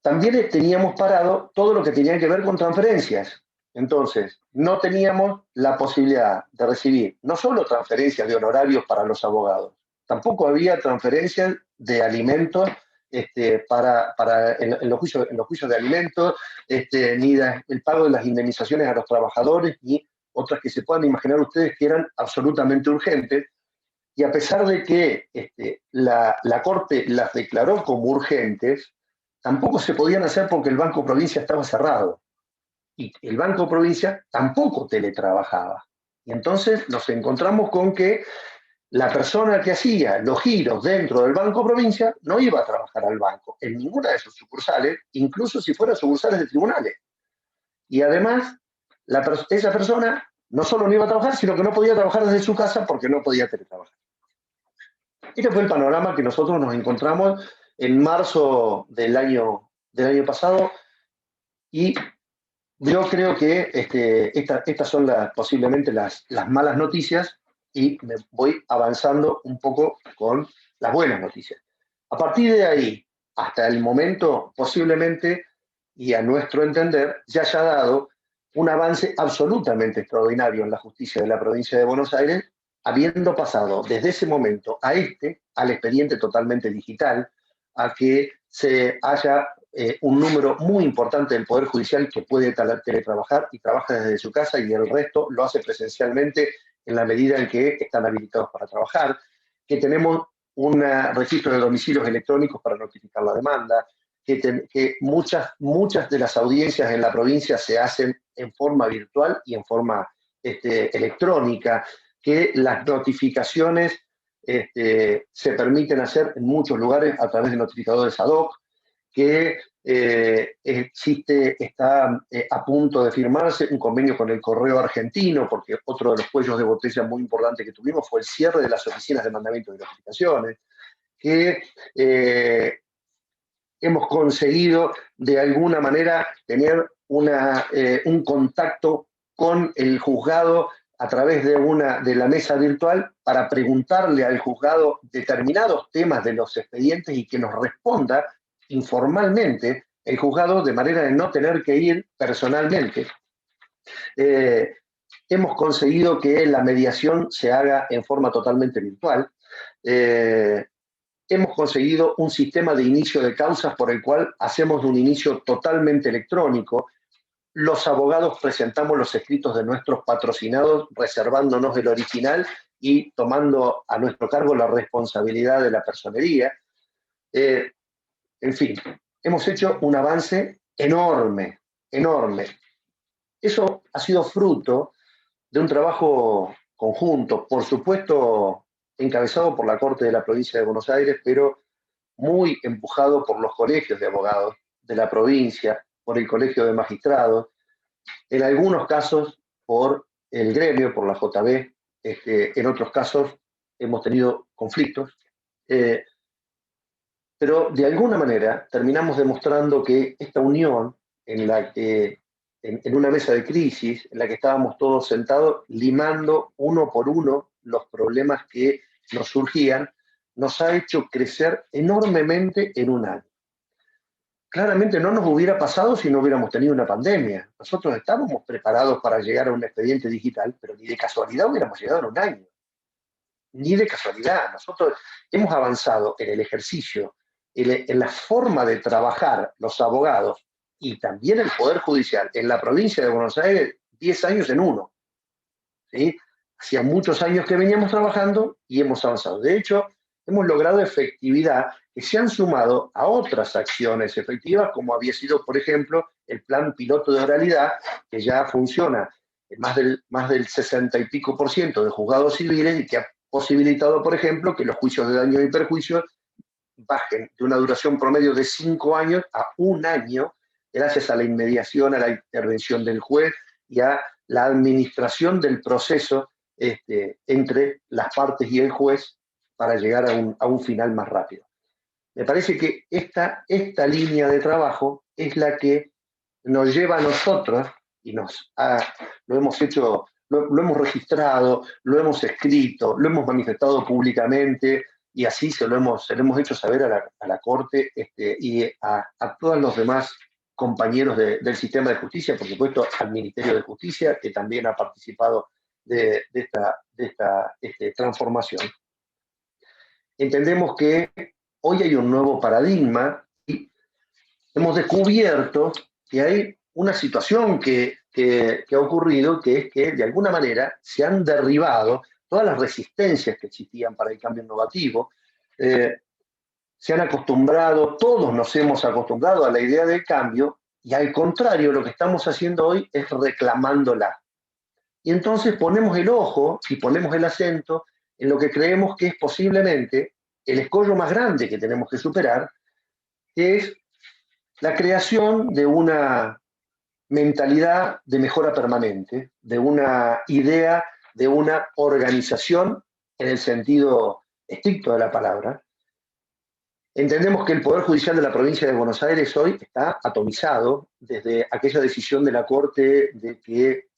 También teníamos parado todo lo que tenía que ver con transferencias. Entonces, no teníamos la posibilidad de recibir no solo transferencias de honorarios para los abogados, tampoco había transferencias de alimentos en los juicios de alimentos, ni el pago de las indemnizaciones a los trabajadores, ni otras que se puedan imaginar ustedes que eran absolutamente urgentes. Y a pesar de que la Corte las declaró como urgentes, tampoco se podían hacer porque el Banco Provincia estaba cerrado. Y el Banco Provincia tampoco teletrabajaba. Y entonces nos encontramos con que la persona que hacía los giros dentro del Banco Provincia no iba a trabajar al banco, en ninguna de sus sucursales, incluso si fueran sucursales de tribunales. Y además, esa persona no solo no iba a trabajar, sino que no podía trabajar desde su casa porque no podía teletrabajar. Este fue el panorama que nosotros nos encontramos en marzo del año pasado, y yo creo que estas son posiblemente las malas noticias, y me voy avanzando un poco con las buenas noticias. A partir de ahí, hasta el momento, posiblemente, y a nuestro entender, ya haya dado un avance absolutamente extraordinario en la justicia de la provincia de Buenos Aires, habiendo pasado desde ese momento al expediente totalmente digital, a que se haya un número muy importante del Poder Judicial que puede teletrabajar y trabaja desde su casa, y el resto lo hace presencialmente en la medida en que están habilitados para trabajar, que tenemos un registro de domicilios electrónicos para notificar la demanda, que muchas de las audiencias en la provincia se hacen en forma virtual y en forma electrónica, que las notificaciones se permiten hacer en muchos lugares a través de notificadores ad hoc, que está a punto de firmarse un convenio con el Correo Argentino, porque otro de los cuellos de botella muy importante que tuvimos fue el cierre de las oficinas de mandamiento de notificaciones, que hemos conseguido de alguna manera tener un contacto con el juzgado a través de la mesa virtual para preguntarle al juzgado determinados temas de los expedientes y que nos responda informalmente el juzgado, de manera de no tener que ir personalmente. Hemos conseguido que la mediación se haga en forma totalmente virtual. Hemos conseguido un sistema de inicio de causas por el cual hacemos un inicio totalmente electrónico. Los abogados presentamos los escritos de nuestros patrocinados, reservándonos el original y tomando a nuestro cargo la responsabilidad de la personería. En fin, hemos hecho un avance enorme, enorme. Eso ha sido fruto de un trabajo conjunto, por supuesto encabezado por la Corte de la Provincia de Buenos Aires, pero muy empujado por los colegios de abogados de la provincia, por el Colegio de Magistrados, en algunos casos por el gremio, por la JB, en otros casos hemos tenido conflictos, pero de alguna manera terminamos demostrando que esta unión en la que en una mesa de crisis, en la que estábamos todos sentados limando uno por uno los problemas que nos surgían, nos ha hecho crecer enormemente en un año. Claramente no nos hubiera pasado si no hubiéramos tenido una pandemia. Nosotros estábamos preparados para llegar a un expediente digital, pero ni de casualidad hubiéramos llegado en un año. Ni de casualidad. Nosotros hemos avanzado en el ejercicio, en la forma de trabajar los abogados y también el Poder Judicial en la provincia de Buenos Aires, 10 años en uno. ¿Sí? Hacía muchos años que veníamos trabajando y hemos avanzado. De hecho, hemos logrado efectividad que se han sumado a otras acciones efectivas, como había sido, por ejemplo, el plan piloto de oralidad, que ya funciona en más del 60 y pico % de juzgados civiles y que ha posibilitado, por ejemplo, que los juicios de daño y perjuicio bajen de una duración promedio de 5 años a 1 año, gracias a la inmediación, a la intervención del juez y a la administración del proceso entre las partes y el juez para llegar a un final más rápido. Me parece que esta línea de trabajo es la que nos lleva a nosotros, y lo hemos hecho, lo hemos registrado, lo hemos escrito, lo hemos manifestado públicamente, y así se lo hemos hecho saber a la Corte y a todos los demás compañeros del sistema de justicia, por supuesto al Ministerio de Justicia, que también ha participado de esta transformación. Entendemos que hoy hay un nuevo paradigma y hemos descubierto que hay una situación que ha ocurrido, que es que de alguna manera se han derribado todas las resistencias que existían para el cambio innovativo. Se han acostumbrado, todos nos hemos acostumbrado a la idea del cambio, y al contrario, lo que estamos haciendo hoy es reclamándola. Y entonces ponemos el ojo y ponemos el acento en lo que creemos que es posiblemente el escollo más grande que tenemos que superar, que es la creación de una mentalidad de mejora permanente, de una idea de una organización en el sentido estricto de la palabra. Entendemos que el Poder Judicial de la provincia de Buenos Aires hoy está atomizado desde aquella decisión de la Corte de que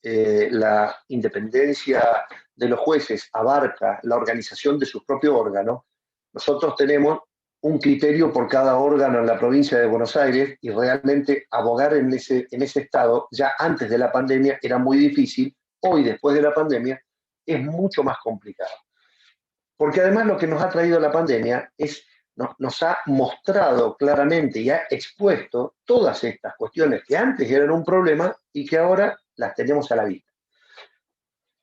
la independencia de los jueces abarca la organización de su propio órgano. Nosotros tenemos un criterio por cada órgano en la provincia de Buenos Aires y realmente abogar en ese estado ya antes de la pandemia era muy difícil. Hoy, después de la pandemia, es mucho más complicado. Porque además lo que nos ha traído la pandemia nos ha mostrado claramente y ha expuesto todas estas cuestiones que antes eran un problema y que ahora las tenemos a la vista.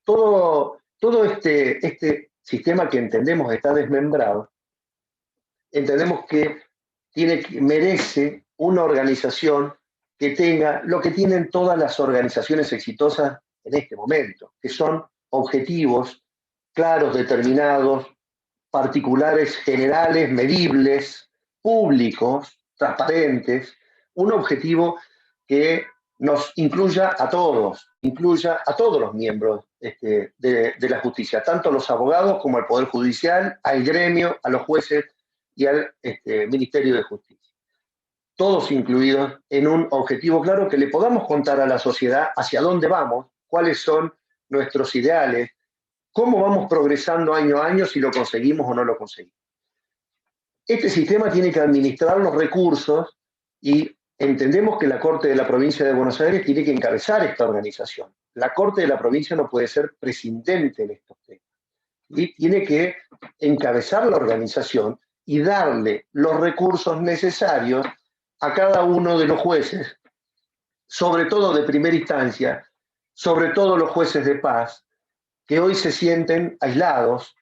Todo este sistema que entendemos está desmembrado, entendemos que merece una organización que tenga lo que tienen todas las organizaciones exitosas en este momento, que son objetivos claros, determinados, particulares, generales, medibles, públicos, transparentes, un objetivo que nos incluya a todos los miembros de la justicia, tanto los abogados como al Poder Judicial, al gremio, a los jueces y al Ministerio de Justicia. Todos incluidos en un objetivo claro que le podamos contar a la sociedad hacia dónde vamos, cuáles son nuestros ideales, cómo vamos progresando año a año, si lo conseguimos o no lo conseguimos. Este sistema tiene que administrar los recursos y entendemos que la Corte de la Provincia de Buenos Aires tiene que encabezar esta organización. La Corte de la Provincia no puede ser prescindente en estos temas. Y tiene que encabezar la organización y darle los recursos necesarios a cada uno de los jueces, sobre todo de primera instancia, sobre todo los jueces de paz, que hoy se sienten aislados,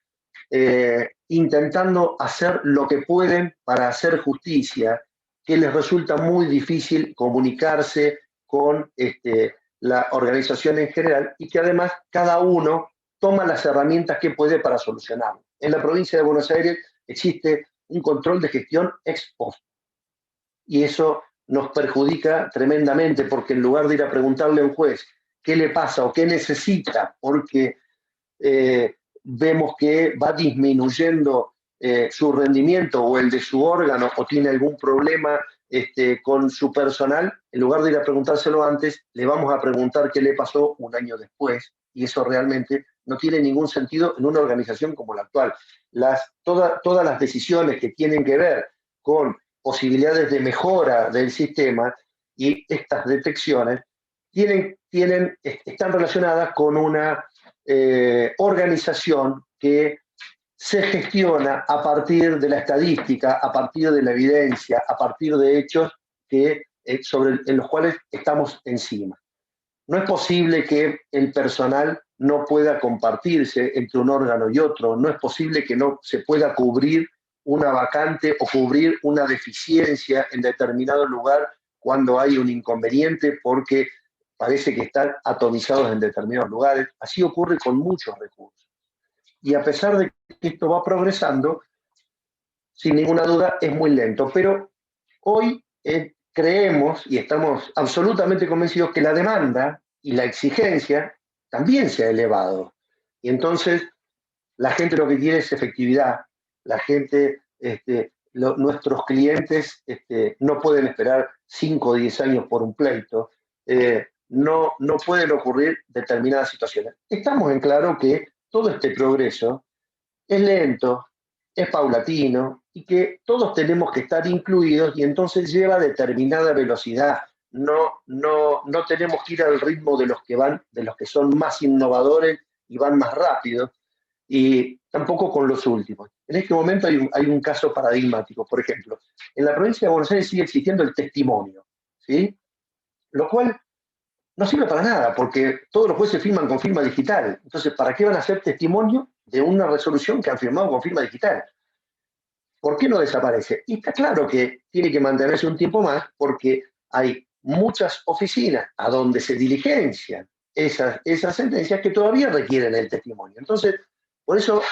intentando hacer lo que pueden para hacer justicia, que les resulta muy difícil comunicarse con la organización en general y que además cada uno toma las herramientas que puede para solucionarlo. En la provincia de Buenos Aires existe un control de gestión ex post y eso nos perjudica tremendamente porque en lugar de ir a preguntarle a un juez qué le pasa o qué necesita, porque vemos que va disminuyendo su rendimiento o el de su órgano o tiene algún problema con su personal, en lugar de ir a preguntárselo antes, le vamos a preguntar qué le pasó un año después, y eso realmente no tiene ningún sentido en una organización como la actual. Todas las decisiones que tienen que ver con posibilidades de mejora del sistema y estas detecciones están relacionadas con una organización que se gestiona a partir de la estadística, a partir de la evidencia, a partir de hechos en los cuales estamos encima. No es posible que el personal no pueda compartirse entre un órgano y otro, no es posible que no se pueda cubrir una vacante o cubrir una deficiencia en determinado lugar cuando hay un inconveniente porque parece que están atomizados en determinados lugares. Así ocurre con muchos recursos. Y a pesar de que esto va progresando, sin ninguna duda es muy lento. Pero hoy creemos y estamos absolutamente convencidos que la demanda y la exigencia también se ha elevado. Y entonces la gente lo que quiere es efectividad. La gente, nuestros clientes no pueden esperar 5 o 10 años por un pleito. No pueden ocurrir determinadas situaciones. Estamos en claro que todo este progreso es lento, es paulatino y que todos tenemos que estar incluidos y entonces lleva determinada velocidad. No tenemos que ir al ritmo de los que son más innovadores y van más rápido y tampoco con los últimos. En este momento hay un caso paradigmático. Por ejemplo, en la provincia de Buenos Aires sigue existiendo el testimonio, ¿sí? Lo cual no sirve para nada, porque todos los jueces firman con firma digital. Entonces, ¿para qué van a hacer testimonio de una resolución que han firmado con firma digital? ¿Por qué no desaparece? Y está claro que tiene que mantenerse un tiempo más, porque hay muchas oficinas a donde se diligencian esas sentencias que todavía requieren el testimonio. Entonces, por eso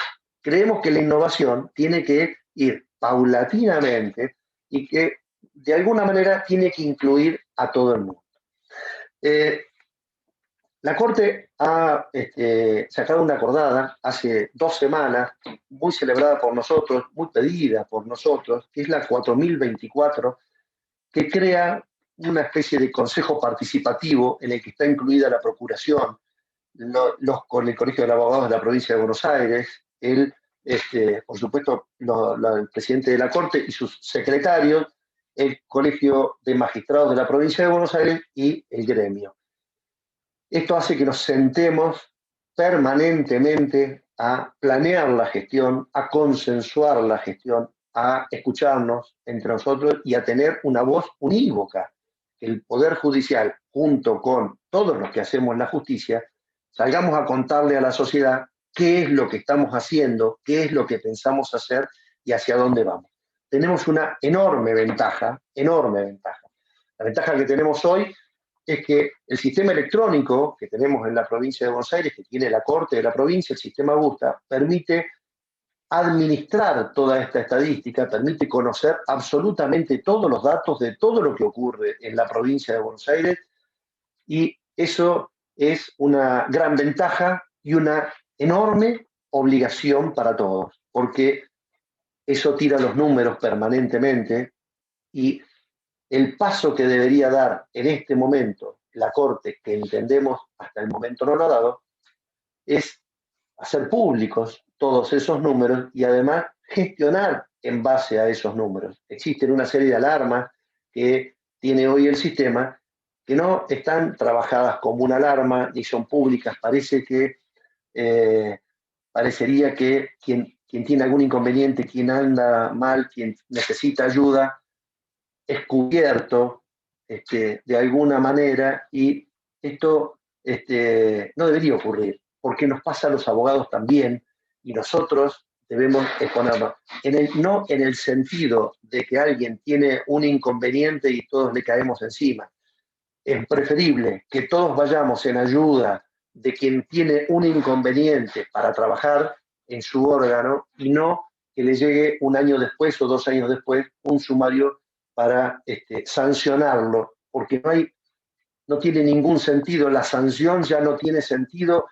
creemos que la innovación tiene que ir paulatinamente y que de alguna manera tiene que incluir a todo el mundo. La Corte ha sacado una acordada hace 2 semanas, muy celebrada por nosotros, muy pedida por nosotros, que es la 4024, que crea una especie de consejo participativo en el que está incluida la Procuración, con el Colegio de Abogados de la Provincia de Buenos Aires, por supuesto, el presidente de la Corte y sus secretarios, el Colegio de Magistrados de la Provincia de Buenos Aires y el gremio. Esto hace que nos sentemos permanentemente a planear la gestión, a consensuar la gestión, a escucharnos entre nosotros y a tener una voz unívoca. Que el Poder Judicial, junto con todos los que hacemos la justicia, salgamos a contarle a la sociedad qué es lo que estamos haciendo, qué es lo que pensamos hacer y hacia dónde vamos. Tenemos una enorme ventaja, enorme ventaja. La ventaja que tenemos hoy es que el sistema electrónico que tenemos en la provincia de Buenos Aires, que tiene la Corte de la provincia, el sistema Busta, permite administrar toda esta estadística, permite conocer absolutamente todos los datos de todo lo que ocurre en la provincia de Buenos Aires, y eso es una gran ventaja y una enorme obligación para todos, porque eso tira los números permanentemente, y el paso que debería dar en este momento la Corte, que entendemos hasta el momento no lo ha dado, es hacer públicos todos esos números y además gestionar en base a esos números. Existen una serie de alarmas que tiene hoy el sistema que no están trabajadas como una alarma ni son públicas. Parecería que quien tiene algún inconveniente, quien anda mal, quien necesita ayuda, es cubierto de alguna manera, y esto no debería ocurrir, porque nos pasa a los abogados también, y nosotros debemos exponernos. No en el sentido de que alguien tiene un inconveniente y todos le caemos encima. Es preferible que todos vayamos en ayuda de quien tiene un inconveniente para trabajar en su órgano, y no que le llegue un año después o 2 años después un sumario para sancionarlo, porque no tiene ningún sentido. La sanción ya no tiene sentido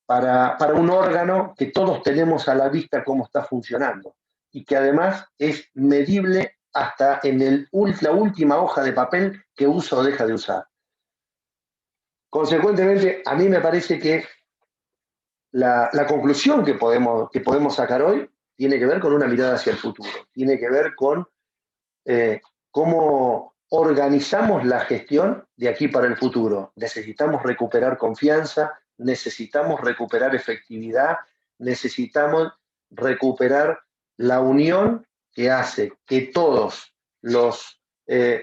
para un órgano que todos tenemos a la vista cómo está funcionando, y que además es medible hasta en la última hoja de papel que usa o deja de usar. Consecuentemente, a mí me parece que la conclusión que podemos sacar hoy tiene que ver con una mirada hacia el futuro, tiene que ver con cómo organizamos la gestión de aquí para el futuro. Necesitamos recuperar confianza, necesitamos recuperar efectividad, necesitamos recuperar la unión que hace que todos los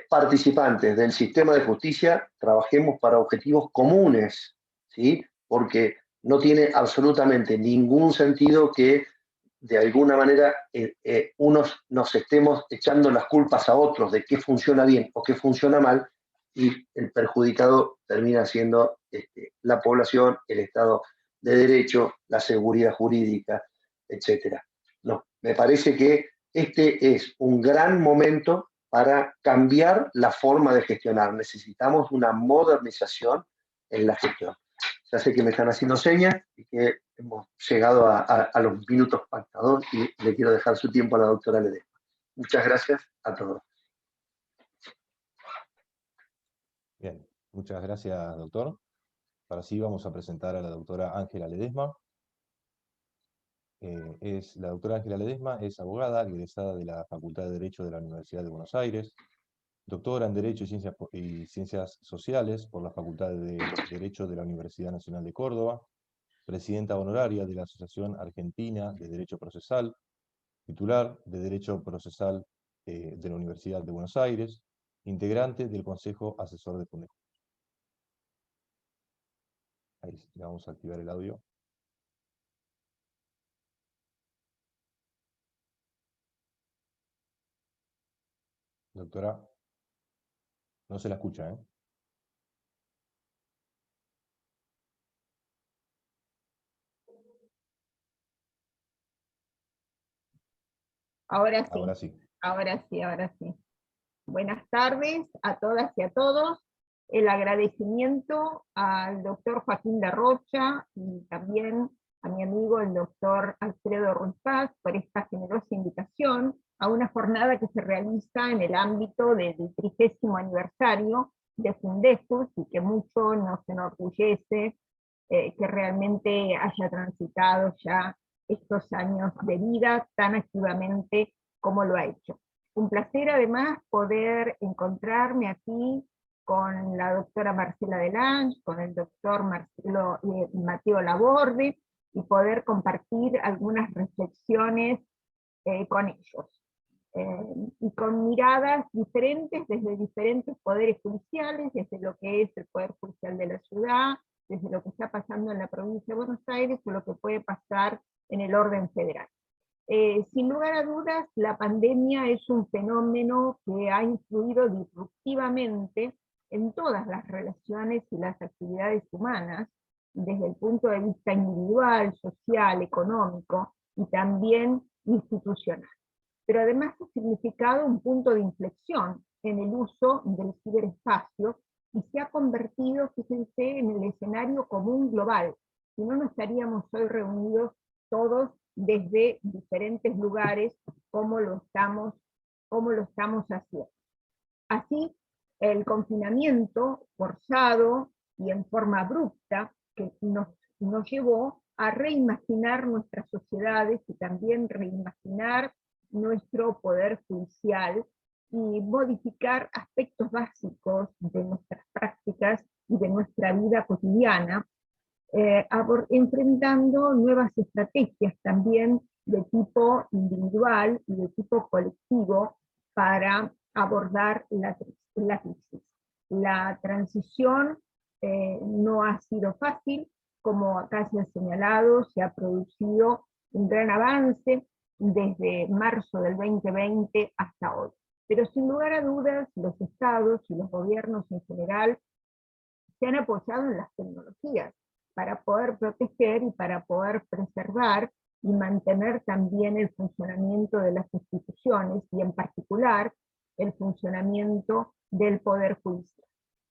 participantes del sistema de justicia trabajemos para objetivos comunes, ¿sí? Porque no tiene absolutamente ningún sentido que de alguna manera unos nos estemos echando las culpas a otros de qué funciona bien o qué funciona mal, y el perjudicado termina siendo la población, el Estado de Derecho, la seguridad jurídica, etc. No, me parece que este es un gran momento para cambiar la forma de gestionar. Necesitamos una modernización en la gestión. Ya sé que me están haciendo señas y que hemos llegado a los minutos pactados, y le quiero dejar su tiempo a la doctora Ledesma. Muchas gracias a todos. Bien, muchas gracias, doctor. Ahora sí vamos a presentar a la doctora Ángela Ledesma. La doctora Ángela Ledesma es abogada, egresada de la Facultad de Derecho de la Universidad de Buenos Aires, doctora en Derecho y Ciencias Sociales por la Facultad de Derecho de la Universidad Nacional de Córdoba, presidenta honoraria de la Asociación Argentina de Derecho Procesal, titular de Derecho Procesal de la Universidad de Buenos Aires, integrante del Consejo Asesor de Fundejus. Ahí vamos a activar el audio. Doctora, no se la escucha, ¿eh? Ahora sí, Ahora sí. ahora sí, ahora sí. Buenas tardes a todas y a todos. El agradecimiento al doctor Joaquín de Rocha y también a mi amigo el doctor Alfredo Ruiz Paz por esta generosa invitación a una jornada que se realiza en el ámbito del 30º aniversario de Fundejus, y que mucho nos enorgullece que realmente haya transitado ya estos años de vida tan activamente como lo ha hecho. Un placer además poder encontrarme aquí con la doctora Marcela Delange, con el doctor Mateo Laborde, y poder compartir algunas reflexiones con ellos. Y con miradas diferentes desde diferentes poderes judiciales, desde lo que es el Poder Judicial de la Ciudad, desde lo que está pasando en la provincia de Buenos Aires o lo que puede pasar en el orden federal. Sin lugar a dudas, la pandemia es un fenómeno que ha influido disruptivamente en todas las relaciones y las actividades humanas, desde el punto de vista individual, social, económico y también institucional. Pero además ha significado un punto de inflexión en el uso del ciberespacio y se ha convertido, fíjense, en el escenario común global. Si no, no estaríamos hoy reunidos todos desde diferentes lugares como lo estamos haciendo. Así, el confinamiento forzado y en forma abrupta que nos llevó a reimaginar nuestras sociedades y también reimaginar nuestro poder judicial y modificar aspectos básicos de nuestras prácticas y de nuestra vida cotidiana, enfrentando nuevas estrategias también de tipo individual y de tipo colectivo para abordar la crisis. La transición no ha sido fácil, como acá se ha señalado, se ha producido un gran avance desde marzo del 2020 hasta hoy. Pero sin lugar a dudas, los estados y los gobiernos en general se han apoyado en las tecnologías para poder proteger y para poder preservar y mantener también el funcionamiento de las instituciones y en particular el funcionamiento del Poder Judicial.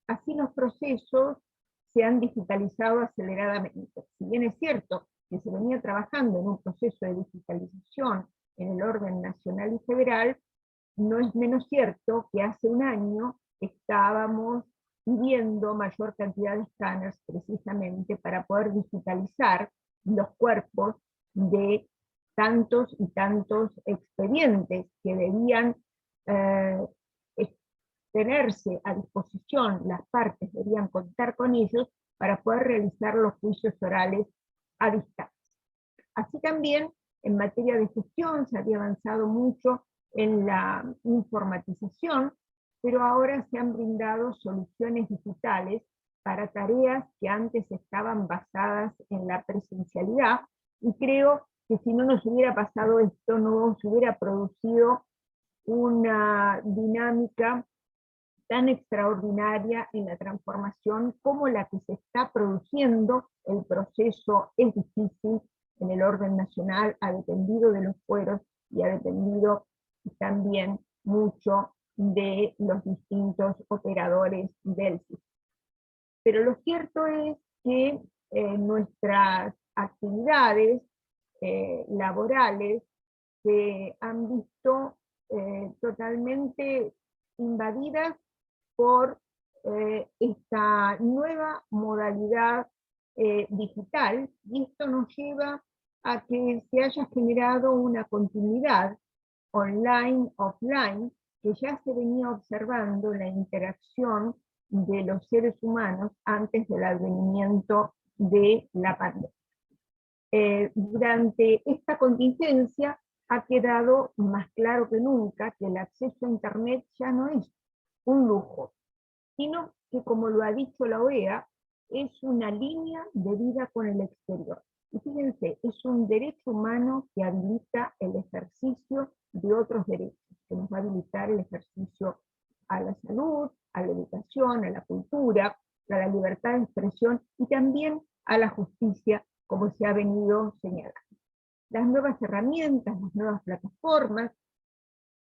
Así los procesos se han digitalizado aceleradamente. Si bien es cierto que se venía trabajando en un proceso de digitalización en el orden nacional y federal, no es menos cierto que hace un año estábamos pidiendo mayor cantidad de escáneres precisamente para poder digitalizar los cuerpos de tantos y tantos expedientes que debían tenerse a disposición, las partes debían contar con ellos para poder realizar los juicios orales a distancia. Así también, en materia de gestión, se había avanzado mucho en la informatización, pero ahora se han brindado soluciones digitales para tareas que antes estaban basadas en la presencialidad, y creo que si no nos hubiera pasado esto, no se hubiera producido una dinámica tan extraordinaria en la transformación como la que se está produciendo. El proceso es difícil en el orden nacional, ha dependido de los fueros y ha dependido también mucho de los distintos operadores del sistema. Pero lo cierto es que nuestras actividades laborales se han visto totalmente invadidas por esta nueva modalidad digital, y esto nos lleva a que se haya generado una continuidad online, offline, que ya se venía observando la interacción de los seres humanos antes del advenimiento de la pandemia. Durante esta contingencia ha quedado más claro que nunca que el acceso a Internet ya no es un lujo, sino que, como lo ha dicho la OEA, es una línea de vida con el exterior. Y fíjense, es un derecho humano que habilita el ejercicio de otros derechos, que nos va a habilitar el ejercicio a la salud, a la educación, a la cultura, a la libertad de expresión y también a la justicia, como se ha venido señalando. Las nuevas herramientas, las nuevas plataformas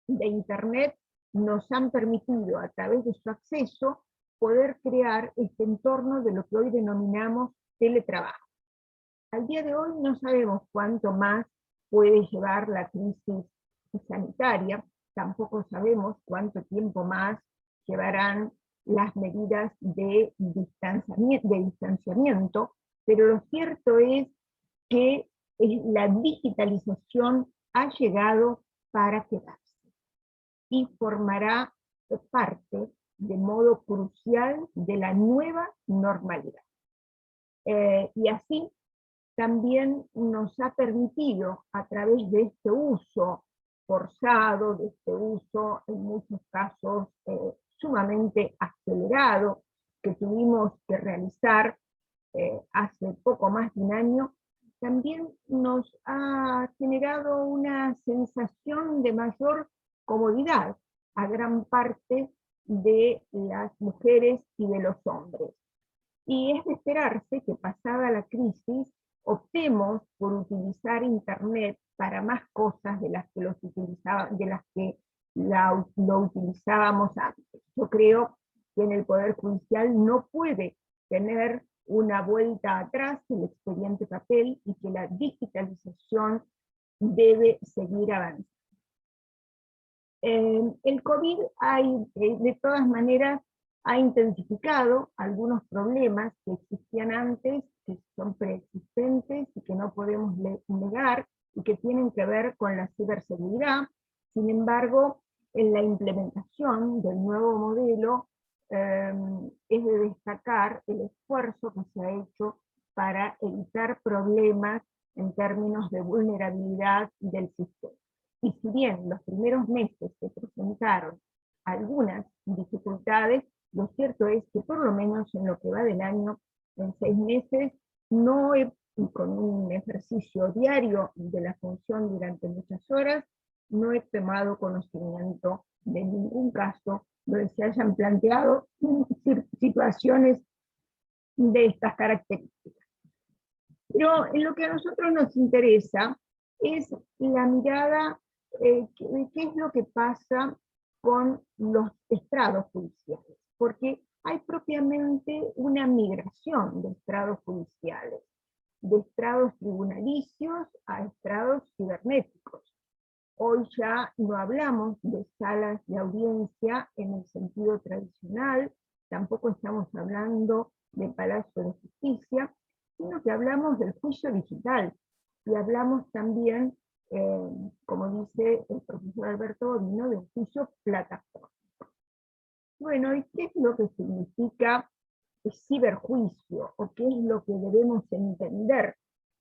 de Internet nos han permitido, a través de su acceso, poder crear este entorno de lo que hoy denominamos teletrabajo. Al día de hoy no sabemos cuánto más puede llevar la crisis sanitaria, tampoco sabemos cuánto tiempo más llevarán las medidas de distanciamiento, pero lo cierto es que la digitalización ha llegado para quedarse y formará parte de modo crucial de la nueva normalidad. Y así también nos ha permitido, a través de este uso forzado, de este uso en muchos casos sumamente acelerado, que tuvimos que realizar hace poco más de un año, también nos ha generado una sensación de mayor comodidad a gran parte de las mujeres y de los hombres. Y es de esperarse que pasada la crisis optemos por utilizar Internet para más cosas de las que, lo utilizábamos antes. Yo creo que en el Poder Judicial no puede tener una vuelta atrás el expediente papel y que la digitalización debe seguir avanzando. El COVID de todas maneras ha intensificado algunos problemas que existían antes, que son preexistentes y que no podemos negar, y que tienen que ver con la ciberseguridad. Sin embargo, en la implementación del nuevo modelo es de destacar el esfuerzo que se ha hecho para evitar problemas en términos de vulnerabilidad del sistema. Y si bien los primeros meses se presentaron algunas dificultades, lo cierto es que por lo menos en lo que va del año, en 6 meses, y con un ejercicio diario de la función durante muchas horas, no he tomado conocimiento de ningún caso donde se hayan planteado situaciones de estas características. Pero en lo que a nosotros nos interesa es la mirada de qué es lo que pasa con los estrados judiciales, porque hay propiamente una migración de estrados judiciales, de estrados tribunalicios a estrados cibernéticos. Hoy ya no hablamos de salas de audiencia en el sentido tradicional, tampoco estamos hablando de Palacio de Justicia, sino que hablamos del juicio digital, y hablamos también, como dice el profesor Alberto Bonino, del juicio plataforma. Bueno, ¿y qué es lo que significa el ciberjuicio? ¿O qué es lo que debemos entender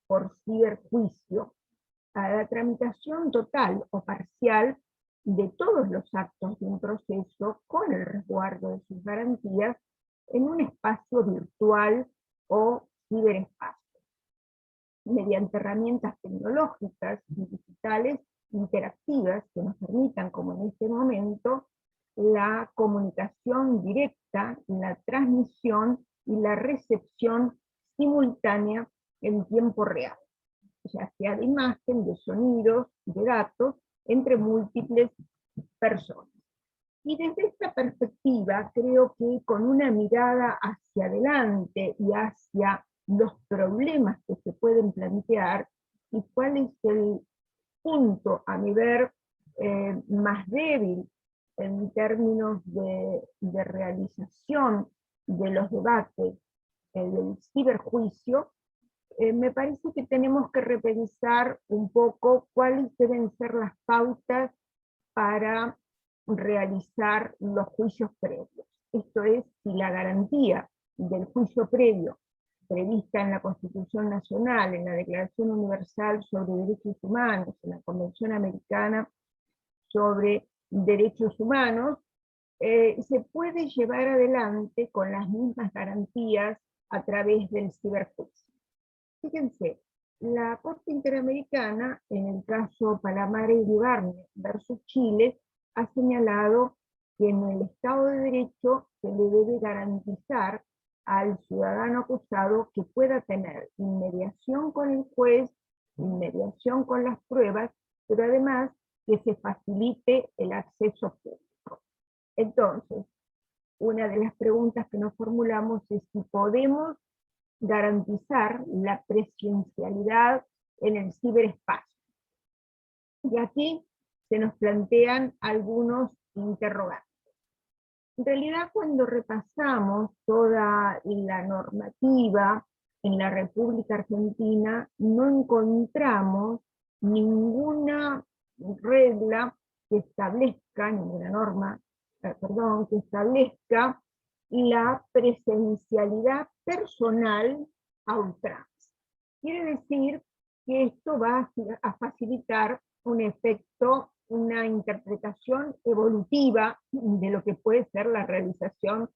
por ciberjuicio? A la tramitación total o parcial de todos los actos de un proceso con el resguardo de sus garantías en un espacio virtual o ciberespacio, mediante herramientas tecnológicas y digitales interactivas que nos permitan, como en este momento, la comunicación directa, la transmisión y la recepción simultánea en tiempo real, ya sea de imagen, de sonidos, de datos, entre múltiples personas. Y desde esta perspectiva, creo que con una mirada hacia adelante y hacia los problemas que se pueden plantear, y cuál es el punto, a mi ver, más débil en términos de realización de los debates del ciberjuicio, me parece que tenemos que repensar un poco cuáles deben ser las pautas para realizar los juicios previos. Esto es, si la garantía del juicio previo prevista en la Constitución Nacional, en la Declaración Universal sobre Derechos Humanos, en la Convención Americana sobre Derechos Humanos, se puede llevar adelante con las mismas garantías a través del ciberjuicio. Fíjense, la Corte Interamericana, en el caso Palamares y Barney versus Chile, ha señalado que en el Estado de Derecho se le debe garantizar al ciudadano acusado que pueda tener inmediación con el juez, inmediación con las pruebas, pero además que se facilite el acceso público. Entonces, una de las preguntas que nos formulamos es si podemos garantizar la presencialidad en el ciberespacio. Y aquí se nos plantean algunos interrogantes. En realidad, cuando repasamos toda la normativa en la República Argentina, no encontramos ninguna regla que establezca, ninguna norma, que establezca la presencialidad personal a ultranza. Quiere decir que esto va a facilitar un efecto, una interpretación evolutiva de lo que puede ser la realización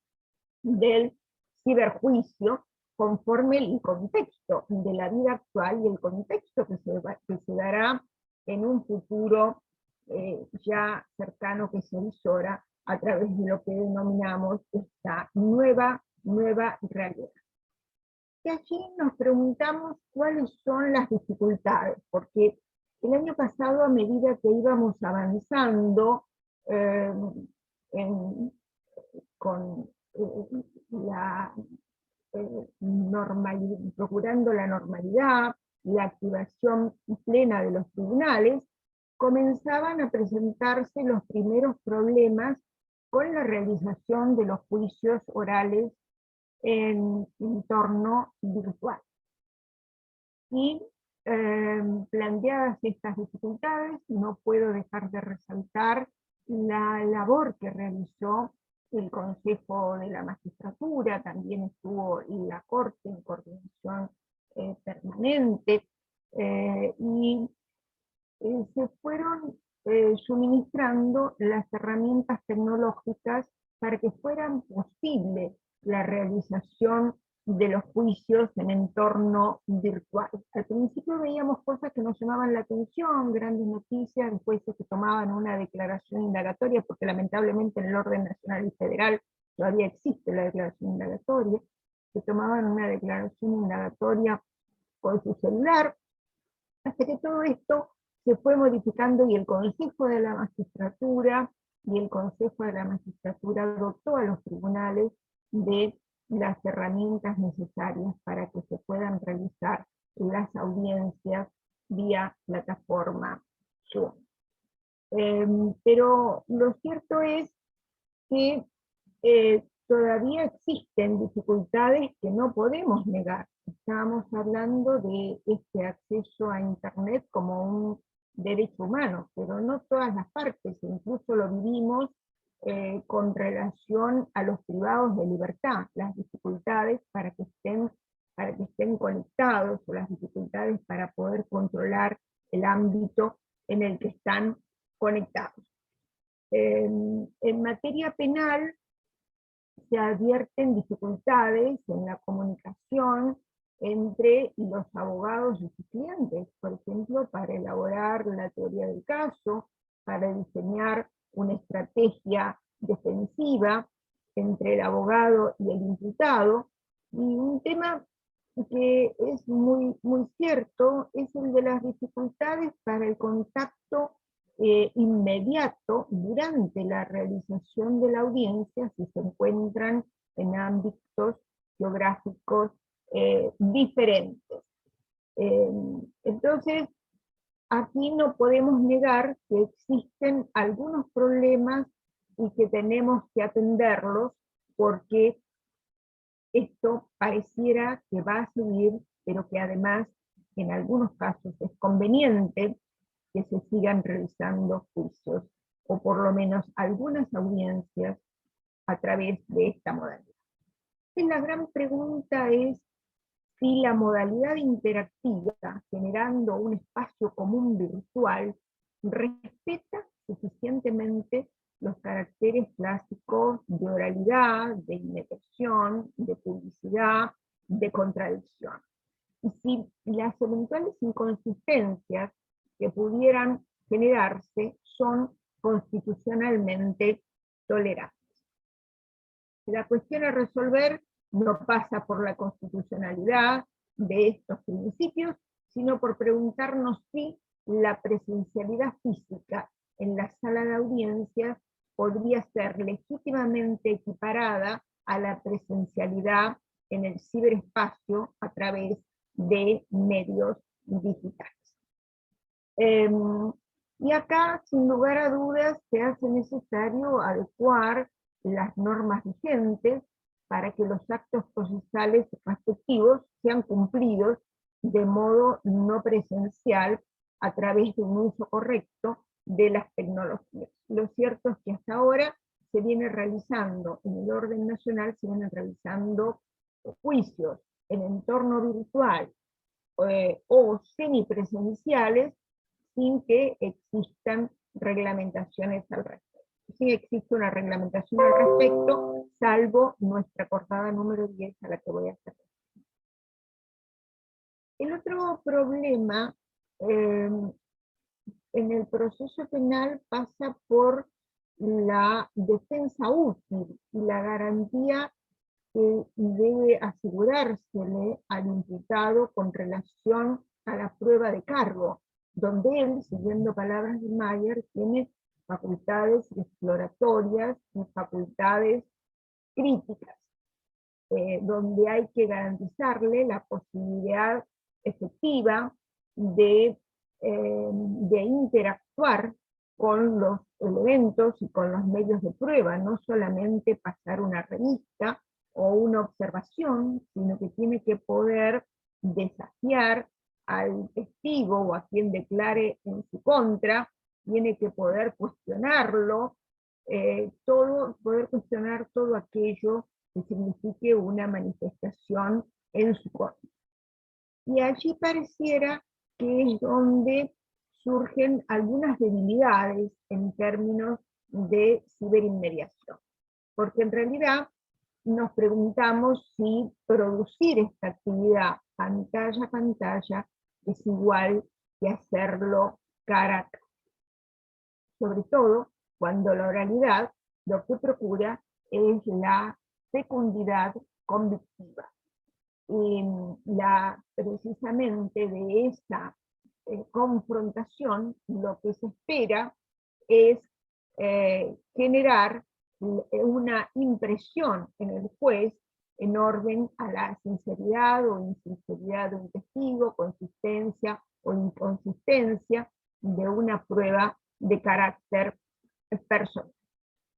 del ciberjuicio, conforme el contexto de la vida actual y el contexto que se dará en un futuro ya cercano, que se avisora a través de lo que denominamos esta nueva realidad. Y allí nos preguntamos cuáles son las dificultades, porque el año pasado, a medida que íbamos avanzando con la procurando la normalidad, la activación plena de los tribunales, comenzaban a presentarse los primeros problemas con la realización de los juicios orales en entorno virtual. Y planteadas estas dificultades, no puedo dejar de resaltar la labor que realizó el Consejo de la Magistratura, también estuvo la Corte en coordinación permanente, y se fueron suministrando las herramientas tecnológicas para que fueran posible la realización de los juicios en entorno virtual. Al principio veíamos cosas que nos llamaban la atención, grandes noticias, después se tomaban una declaración indagatoria, porque lamentablemente en el orden nacional y federal todavía existe la declaración indagatoria, se tomaban una declaración indagatoria con su celular, hasta que todo esto se fue modificando y el Consejo de la Magistratura dotó a los tribunales de las herramientas necesarias para que se puedan realizar las audiencias vía plataforma Zoom. Pero lo cierto es que todavía existen dificultades que no podemos negar. Estábamos hablando de este acceso a Internet como un derecho humano, pero no todas las partes, incluso lo vivimos con relación a los privados de libertad, las dificultades para que estén conectados, o las dificultades para poder controlar el ámbito en el que están conectados. En materia penal se advierten dificultades en la comunicación entre los abogados y sus clientes, por ejemplo, para elaborar la teoría del caso, para diseñar una estrategia defensiva entre el abogado y el imputado. Y un tema que es muy cierto es el de las dificultades para el contacto inmediato durante la realización de la audiencia si se encuentran en ámbitos geográficos diferentes. Entonces, aquí no podemos negar que existen algunos problemas y que tenemos que atenderlos, porque esto pareciera que va a seguir, pero que además en algunos casos es conveniente que se sigan realizando juicios, o por lo menos algunas audiencias a través de esta modalidad. Y la gran pregunta es si la modalidad interactiva, generando un espacio común virtual, respeta suficientemente los caracteres clásicos de oralidad, de inmersión, de publicidad, de contradicción. Y si las eventuales inconsistencias que pudieran generarse son constitucionalmente tolerables. La cuestión a resolver no pasa por la constitucionalidad de estos principios, sino por preguntarnos si la presencialidad física en la sala de audiencias podría ser legítimamente equiparada a la presencialidad en el ciberespacio a través de medios digitales. Y acá, sin lugar a dudas, se hace necesario adecuar las normas vigentes para que los actos procesales respectivos sean cumplidos de modo no presencial a través de un uso correcto de las tecnologías. Lo cierto es que hasta ahora se viene realizando, en el orden nacional, se vienen realizando juicios en entorno virtual o semipresenciales sin que existan reglamentaciones al respecto. Sí existe una reglamentación al respecto, salvo nuestra acordada número 10 a la que voy a hacer. El otro problema en el proceso penal pasa por la defensa útil y la garantía que debe asegurársele al imputado con relación a la prueba de cargo, donde él, siguiendo palabras de Mayer, tiene facultades exploratorias y facultades críticas, donde hay que garantizarle la posibilidad efectiva de interactuar con los elementos y con los medios de prueba, no solamente pasar una revista o una observación, sino que tiene que poder desafiar al testigo o a quien declare en su contra, tiene que poder cuestionarlo, poder cuestionar todo aquello que signifique una manifestación en su contra. Y allí pareciera que es donde surgen algunas debilidades en términos de ciberinmediación, porque en realidad nos preguntamos si producir esta actividad pantalla a pantalla es igual que hacerlo cara a cara. Sobre todo cuando la oralidad lo que procura es la fecundidad convictiva. Y precisamente de esa confrontación lo que se espera es generar una impresión en el juez en orden a la sinceridad o insinceridad de un testigo, consistencia o inconsistencia de una prueba de carácter personal.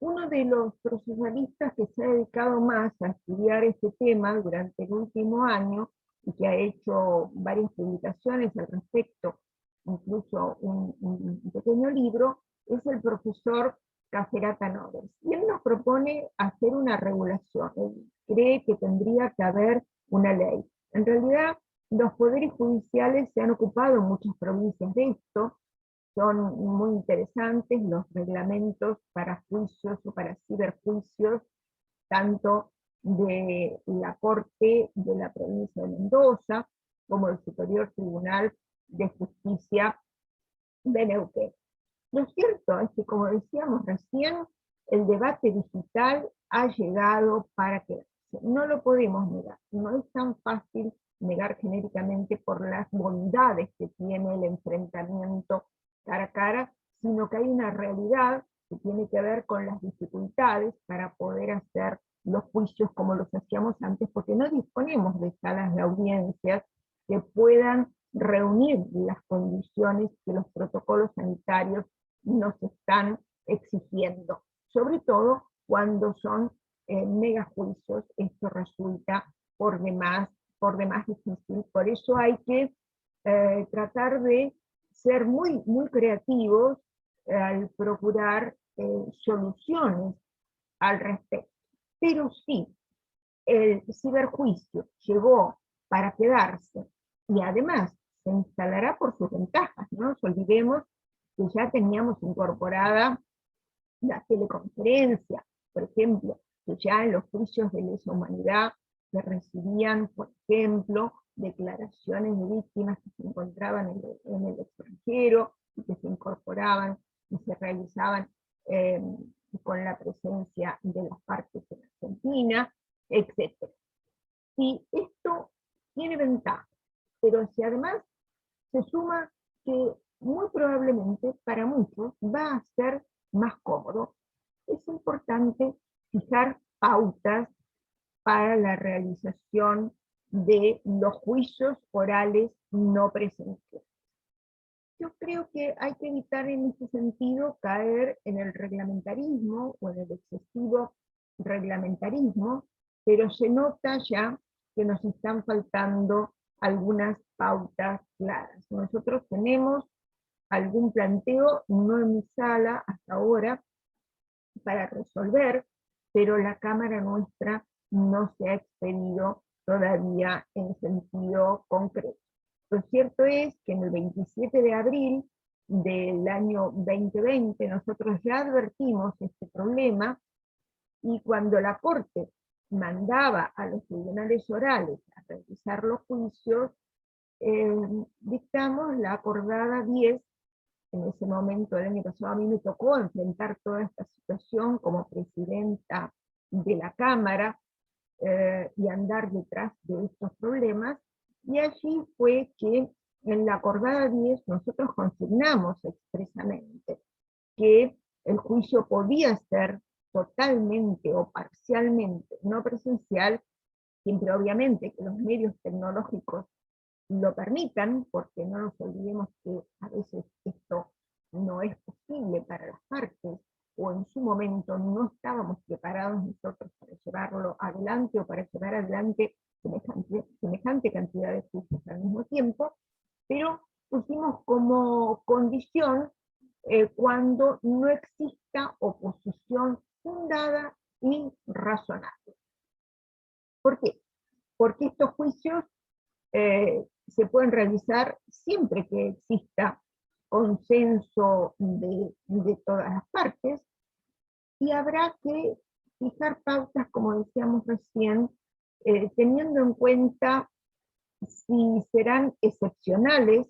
Uno de los procesalistas que se ha dedicado más a estudiar este tema durante el último año y que ha hecho varias publicaciones al respecto, incluso un pequeño libro, es el profesor Caserata Noves. Y él nos propone hacer una regulación. Él cree que tendría que haber una ley. En realidad, los poderes judiciales se han ocupado en muchas provincias de esto. Son muy interesantes los reglamentos para juicios o para ciberjuicios, tanto de la Corte de la provincia de Mendoza, como del Superior Tribunal de Justicia de Neuquén. Lo cierto es que, como decíamos recién, el debate digital ha llegado para quedarse. No lo podemos negar. No es tan fácil negar genéricamente por las bondades que tiene el enfrentamiento cara a cara, sino que hay una realidad que tiene que ver con las dificultades para poder hacer los juicios como los hacíamos antes, porque no disponemos de salas de audiencias que puedan reunir las condiciones que los protocolos sanitarios nos están exigiendo. Sobre todo cuando son megajuicios, esto resulta por demás difícil. Por eso hay que tratar de ser muy creativos al procurar soluciones al respecto. Pero sí, el ciberjuicio llegó para quedarse y además se instalará por sus ventajas. No nos olvidemos que ya teníamos incorporada la teleconferencia, por ejemplo, que ya en los juicios de lesa humanidad se recibían, por ejemplo, declaraciones de víctimas que se encontraban en el extranjero y que se incorporaban y se realizaban con la presencia de las partes en Argentina, etc. Y esto tiene ventaja, pero si además se suma que muy probablemente para muchos va a ser más cómodo, es importante fijar pautas para la realización de los juicios orales no presenciales. Yo creo que hay que evitar en ese sentido caer en el reglamentarismo o en el excesivo reglamentarismo, pero se nota ya que nos están faltando algunas pautas claras. Nosotros tenemos algún planteo, no en mi sala hasta ahora, para resolver, pero la Cámara nuestra no se ha expedido todavía en sentido concreto. Lo cierto es que en el 27 de abril del año 2020 nosotros ya advertimos este problema, y cuando la Corte mandaba a los tribunales orales a realizar los juicios, dictamos la acordada 10. En ese momento, el año pasado, a mí me tocó enfrentar toda esta situación como presidenta de la Cámara y andar detrás de estos problemas, y allí fue que en la acordada 10 nosotros consignamos expresamente que el juicio podía ser totalmente o parcialmente no presencial, siempre obviamente que los medios tecnológicos lo permitan, porque no nos olvidemos que a veces esto no es posible para las partes, o en su momento no estábamos preparados nosotros para llevarlo adelante o para llevar adelante semejante cantidad de juicios al mismo tiempo, pero pusimos como condición cuando no exista oposición fundada y razonable. ¿Por qué? Porque estos juicios se pueden realizar siempre que exista consenso de todas las partes, y habrá que fijar pautas, como decíamos recién, teniendo en cuenta si serán excepcionales.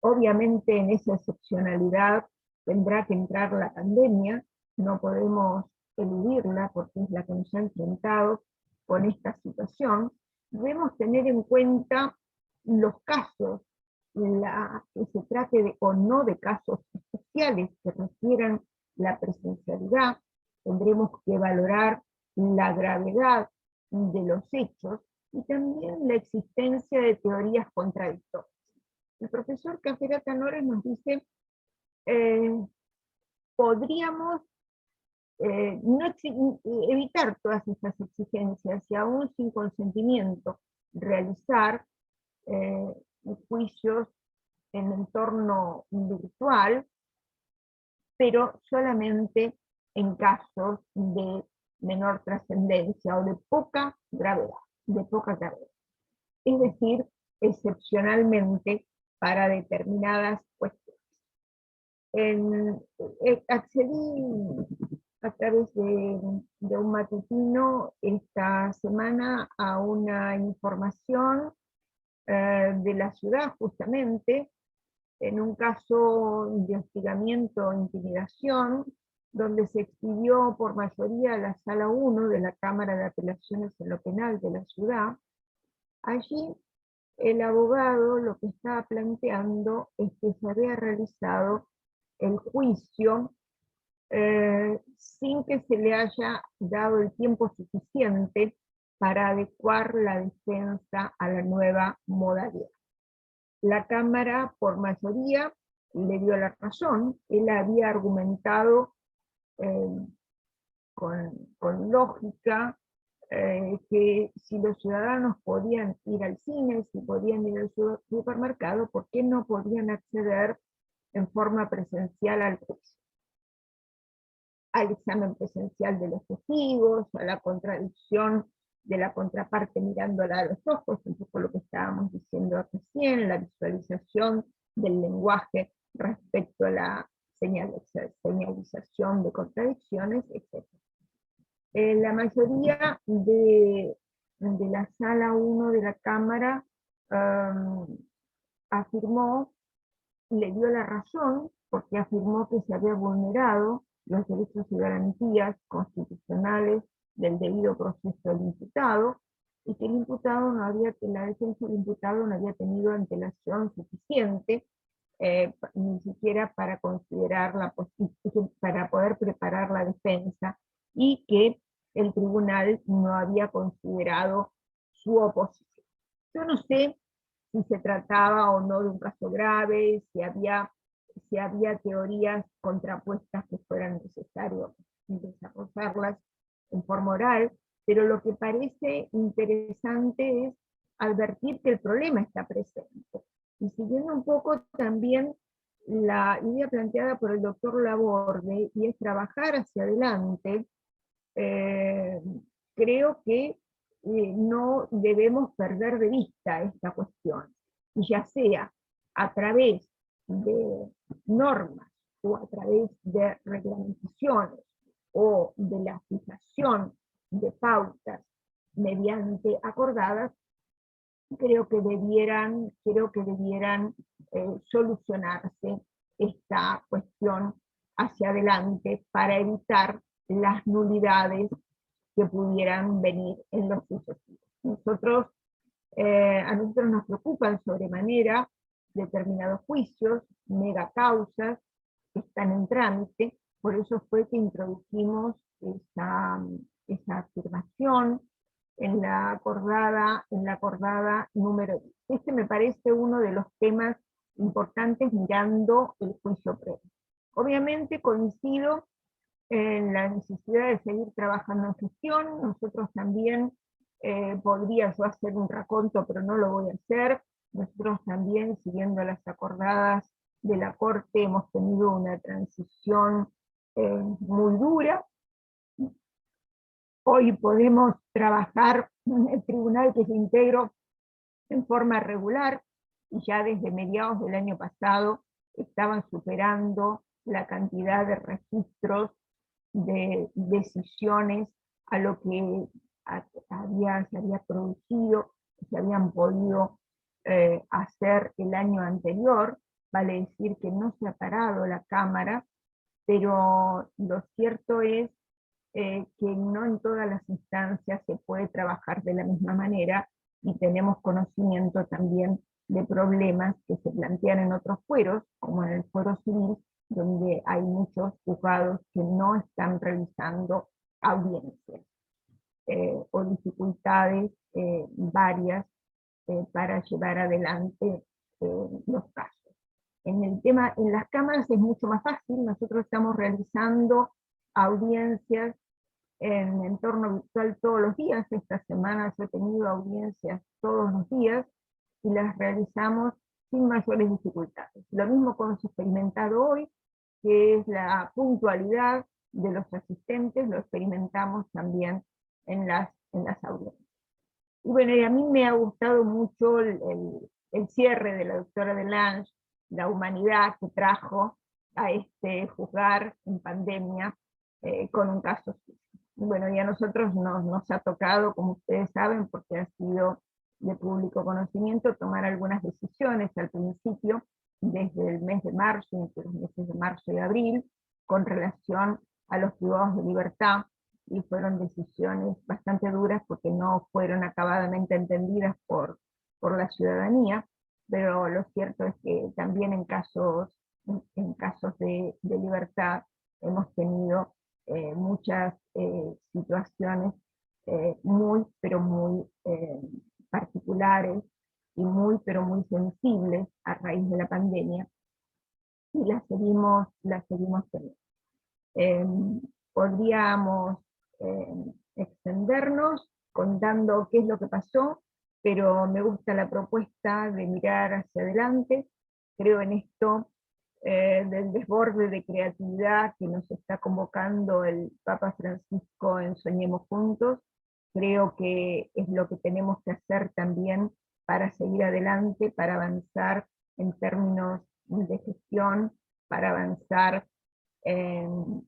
Obviamente en esa excepcionalidad tendrá que entrar la pandemia, no podemos eludirla porque es la que nos ha enfrentado con esta situación. Debemos tener en cuenta los casos, que se trate de o no de casos especiales que requieran la presencialidad. Tendremos que valorar la gravedad de los hechos y también la existencia de teorías contradictorias. El profesor Cafera Canores nos dice, podríamos evitar todas estas exigencias y aún sin consentimiento realizar juicios en entorno virtual, pero solamente en casos de menor trascendencia o de poca gravedad, es decir, excepcionalmente para determinadas cuestiones. Accedí a través de un matutino esta semana a una información de la ciudad, justamente, en un caso de hostigamiento o intimidación, donde se expidió por mayoría la Sala 1 de la Cámara de Apelaciones en lo Penal de la ciudad. Allí el abogado lo que estaba planteando es que se había realizado el juicio sin que se le haya dado el tiempo suficiente para adecuar la defensa a la nueva modalidad. La Cámara, por mayoría, le dio la razón. Él había argumentado con lógica que si los ciudadanos podían ir al cine, si podían ir al supermercado, ¿por qué no podían acceder en forma presencial al juicio? Al examen presencial de los testigos, a la contradicción de la contraparte mirándola a los ojos, un poco lo que estábamos diciendo recién, la visualización del lenguaje respecto a la señalización de contradicciones, etc. La mayoría de la Sala 1 de la Cámara afirmó, le dio la razón, porque afirmó que se había vulnerado los derechos y garantías constitucionales del debido proceso del imputado, y que el imputado no había, la defensa del imputado no había tenido antelación suficiente, ni siquiera para considerar para poder preparar la defensa, y que el tribunal no había considerado su oposición. Yo no sé si se trataba o no de un caso grave, si había teorías contrapuestas que fueran necesarias desarrollarlas en forma oral, pero lo que parece interesante es advertir que el problema está presente. Y siguiendo un poco también la idea planteada por el doctor Laborde, y es trabajar hacia adelante, creo que no debemos perder de vista esta cuestión, y ya sea a través de normas o a través de reglamentaciones o de la fijación de pautas mediante acordadas, creo que debieran solucionarse esta cuestión hacia adelante para evitar las nulidades que pudieran venir en los sucesivos. A nosotros nos preocupan sobremanera determinados juicios, megacausas que están en trámite, por eso fue que introdujimos esa afirmación en la acordada número 10. Este me parece uno de los temas importantes mirando el juicio previo. Obviamente coincido en la necesidad de seguir trabajando en gestión. Nosotros también, podría yo hacer un raconto, pero no lo voy a hacer. Nosotros también, siguiendo las acordadas de la Corte, hemos tenido una transición muy dura. Hoy podemos trabajar en el tribunal que se integró en forma regular, y ya desde mediados del año pasado estaban superando la cantidad de registros de decisiones a lo que se había producido, se habían podido hacer el año anterior. Vale decir que no se ha parado la Cámara, pero lo cierto es que no en todas las instancias se puede trabajar de la misma manera, y tenemos conocimiento también de problemas que se plantean en otros fueros, como en el fuero civil, donde hay muchos juzgados que no están realizando audiencias, o dificultades varias para llevar adelante los casos. En las cámaras es mucho más fácil. Nosotros estamos realizando audiencias en entorno virtual todos los días. Esta semana yo he tenido audiencias todos los días y las realizamos sin mayores dificultades. Lo mismo que hemos experimentado hoy, que es la puntualidad de los asistentes, lo experimentamos también en las audiencias. Y bueno, y a mí me ha gustado mucho el cierre de la doctora Delange, la humanidad que trajo a este juzgar en pandemia con un caso suyo. Bueno, y a nosotros nos ha tocado, como ustedes saben, porque ha sido de público conocimiento, tomar algunas decisiones al principio, desde el mes de marzo, entre los meses de marzo y abril, con relación a los privados de libertad, y fueron decisiones bastante duras porque no fueron acabadamente entendidas por la ciudadanía, pero lo cierto es que también en casos de libertad hemos tenido muchas situaciones muy, pero muy particulares y muy, pero muy sensibles a raíz de la pandemia, y las seguimos teniendo. Podríamos extendernos contando qué es lo que pasó, pero me gusta la propuesta de mirar hacia adelante. Creo en esto del desborde de creatividad que nos está convocando el Papa Francisco en Soñemos Juntos. Creo que es lo que tenemos que hacer también para seguir adelante, para avanzar en términos de gestión, para avanzar en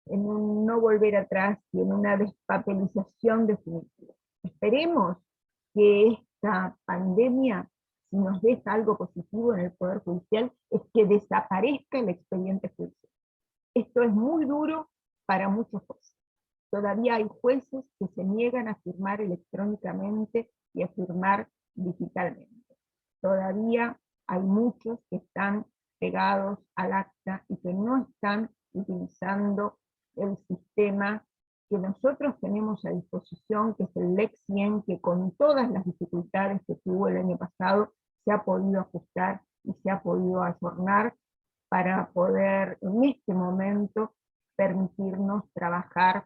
un no volver atrás y en una despapelización definitiva. Esperemos que esta pandemia, si nos deja algo positivo en el Poder Judicial, es que desaparezca el expediente judicial. Esto es muy duro para muchos jueces. Todavía hay jueces que se niegan a firmar electrónicamente y a firmar digitalmente. Todavía hay muchos que están pegados al acta y que no están utilizando el sistema que nosotros tenemos a disposición, que es el Lex 100, que con todas las dificultades que tuvo el año pasado, se ha podido ajustar y se ha podido ayornar para poder en este momento permitirnos trabajar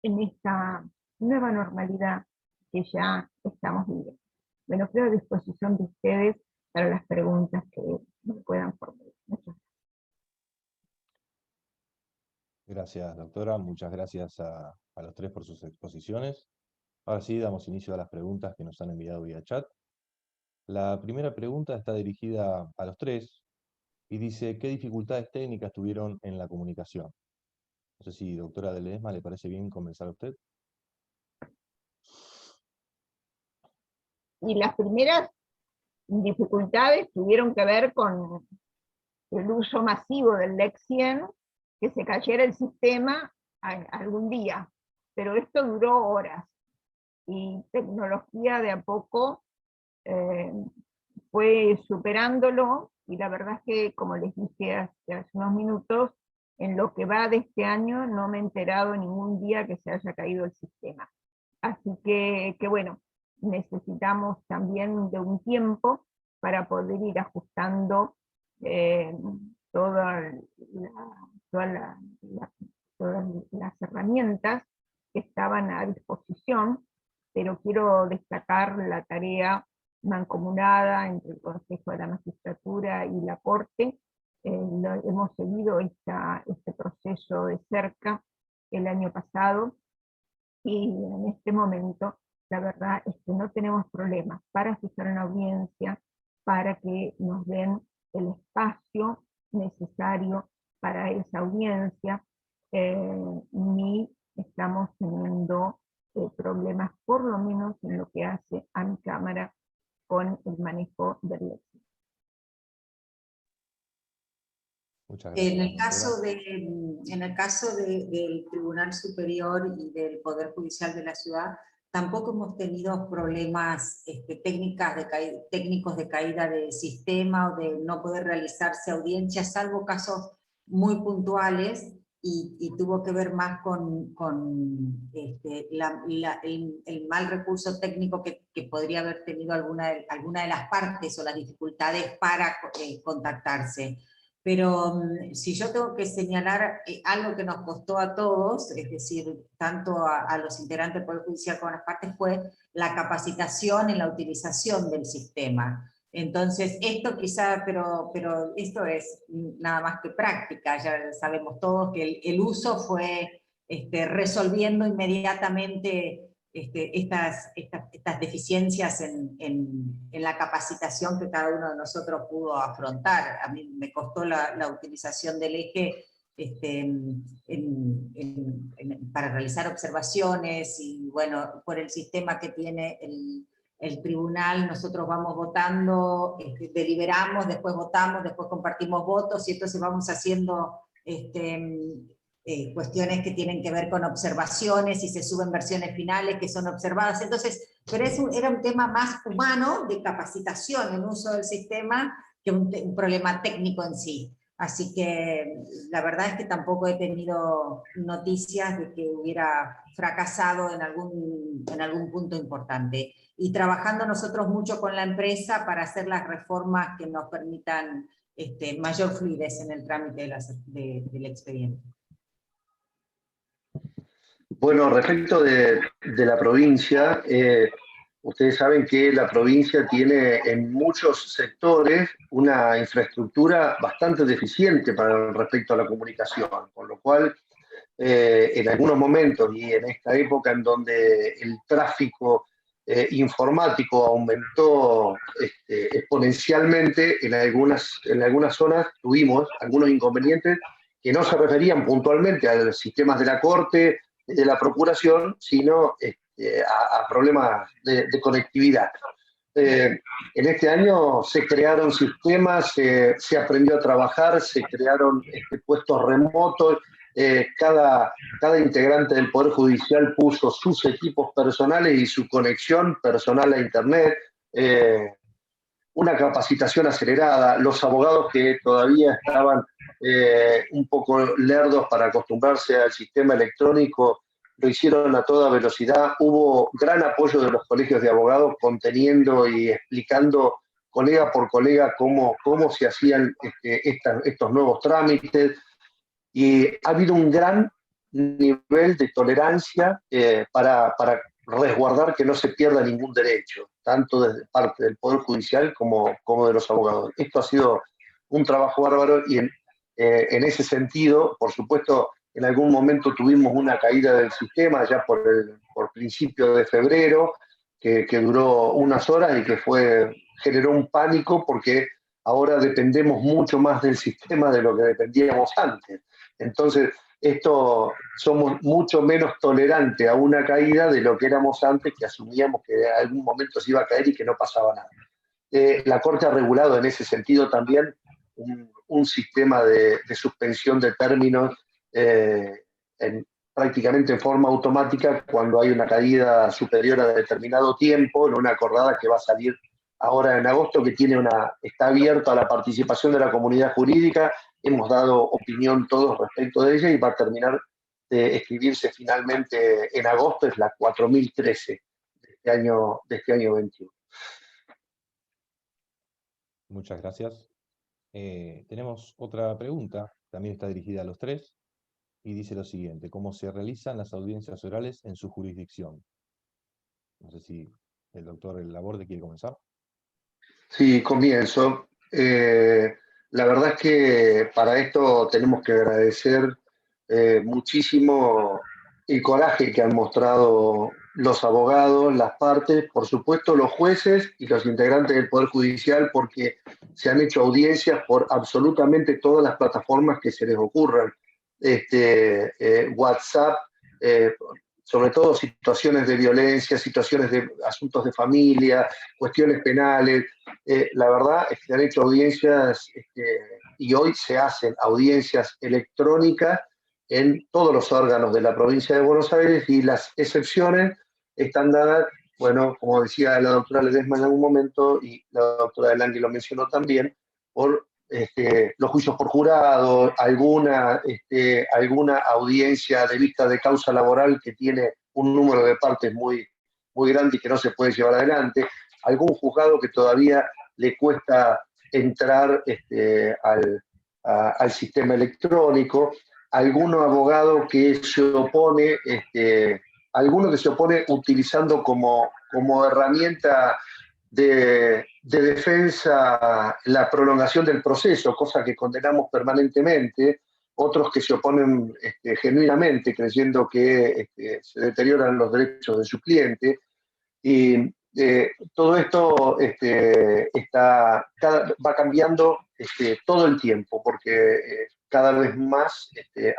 en esta nueva normalidad que ya estamos viviendo. Bueno, quedo a disposición de ustedes para las preguntas que me puedan formular. Muchas gracias. Gracias, doctora. Muchas gracias a los tres por sus exposiciones. Ahora sí, damos inicio a las preguntas que nos han enviado vía chat. La primera pregunta está dirigida a los tres y dice: ¿qué dificultades técnicas tuvieron en la comunicación? No sé si, doctora de Ledesma, ¿le parece bien comenzar a usted? Y las primeras dificultades tuvieron que ver con el uso masivo del LEC 100, que se cayera el sistema algún día, pero esto duró horas, y tecnología de a poco fue superándolo, y la verdad es que, como les dije hace unos minutos, en lo que va de este año no me he enterado ningún día que se haya caído el sistema. Así que bueno, necesitamos también de un tiempo para poder ir ajustando todas las herramientas que estaban a disposición, pero quiero destacar la tarea mancomunada entre el Consejo de la Magistratura y la Corte. Hemos seguido este proceso de cerca el año pasado, y en este momento la verdad es que no tenemos problemas para fijar una audiencia, para que nos den el espacio necesario para esa audiencia, ni estamos teniendo problemas, por lo menos en lo que hace a mi cámara con el manejo del léxico. Muchas gracias. En el caso del Tribunal Superior y del Poder Judicial de la Ciudad, tampoco hemos tenido problemas técnicos de caída de sistema o de no poder realizarse audiencias, salvo casos muy puntuales, y tuvo que ver más con el mal recurso técnico que podría haber tenido alguna de las partes, o las dificultades para contactarse. Pero si yo tengo que señalar algo que nos costó a todos, es decir, tanto a los integrantes del Poder Judicial como a las partes, fue la capacitación en la utilización del sistema. Entonces, esto quizá, pero esto es nada más que práctica, ya sabemos todos que el uso fue resolviendo inmediatamente estas deficiencias en la capacitación que cada uno de nosotros pudo afrontar. A mí me costó la utilización del eje para realizar observaciones, y bueno, por el sistema que tiene el tribunal, nosotros vamos votando, deliberamos, después votamos, después compartimos votos, y entonces vamos haciendo cuestiones que tienen que ver con observaciones, y se suben versiones finales que son observadas. Entonces, pero era un tema más humano, de capacitación en uso del sistema, que un problema técnico en sí. Así que la verdad es que tampoco he tenido noticias de que hubiera fracasado en algún punto importante. Y trabajando nosotros mucho con la empresa para hacer las reformas que nos permitan mayor fluidez en el trámite del expediente. Bueno, respecto de la provincia, ustedes saben que la provincia tiene en muchos sectores una infraestructura bastante deficiente respecto a la comunicación, con lo cual en algunos momentos, y en esta época en donde el tráfico informático aumentó exponencialmente, en algunas zonas tuvimos algunos inconvenientes que no se referían puntualmente a los sistemas de la Corte, de la Procuración, sino a problemas de conectividad. En este año se crearon sistemas, se aprendió a trabajar, se crearon puestos remotos, cada integrante del Poder Judicial puso sus equipos personales y su conexión personal a Internet, una capacitación acelerada, los abogados que todavía estaban un poco lerdos para acostumbrarse al sistema electrónico, lo hicieron a toda velocidad. Hubo gran apoyo de los colegios de abogados conteniendo y explicando colega por colega cómo se hacían estos nuevos trámites, y ha habido un gran nivel de tolerancia para resguardar que no se pierda ningún derecho, tanto desde parte del Poder Judicial como de los abogados. Esto ha sido un trabajo bárbaro, y en ese sentido, por supuesto, en algún momento tuvimos una caída del sistema ya por principio de febrero, que duró unas horas y que generó un pánico, porque ahora dependemos mucho más del sistema de lo que dependíamos antes. Entonces, esto somos mucho menos tolerantes a una caída de lo que éramos antes, que asumíamos que en algún momento se iba a caer y que no pasaba nada. La Corte ha regulado en ese sentido también un sistema de suspensión de términos prácticamente en forma automática cuando hay una caída superior a determinado tiempo, en una acordada que va a salir ahora en agosto, que está abierto a la participación de la comunidad jurídica. Hemos dado opinión todos respecto de ella y va a terminar de escribirse finalmente en agosto, es la 4013 de este año 21. Muchas gracias. Tenemos otra pregunta, también está dirigida a los tres, y dice lo siguiente: ¿cómo se realizan las audiencias orales en su jurisdicción? No sé si el doctor Laborde quiere comenzar. Sí, comienzo. La verdad es que para esto tenemos que agradecer muchísimo el coraje que han mostrado los abogados, las partes, por supuesto los jueces y los integrantes del Poder Judicial, porque se han hecho audiencias por absolutamente todas las plataformas que se les ocurran. WhatsApp, sobre todo situaciones de violencia, situaciones de asuntos de familia, cuestiones penales. La verdad es que se han hecho audiencias y hoy se hacen audiencias electrónicas en todos los órganos de la provincia de Buenos Aires, y las excepciones están dadas, bueno, como decía la doctora Ledesma en algún momento, y la doctora Delangue lo mencionó también, por los juicios por jurado, alguna audiencia de vista de causa laboral que tiene un número de partes muy, muy grande y que no se puede llevar adelante, algún juzgado que todavía le cuesta entrar al sistema electrónico, algún abogado que se opone, alguno que se opone utilizando como herramienta de defensa la prolongación del proceso, cosa que condenamos permanentemente, otros que se oponen genuinamente, creyendo que se deterioran los derechos de su cliente, y todo esto va cambiando todo el tiempo, porque cada vez más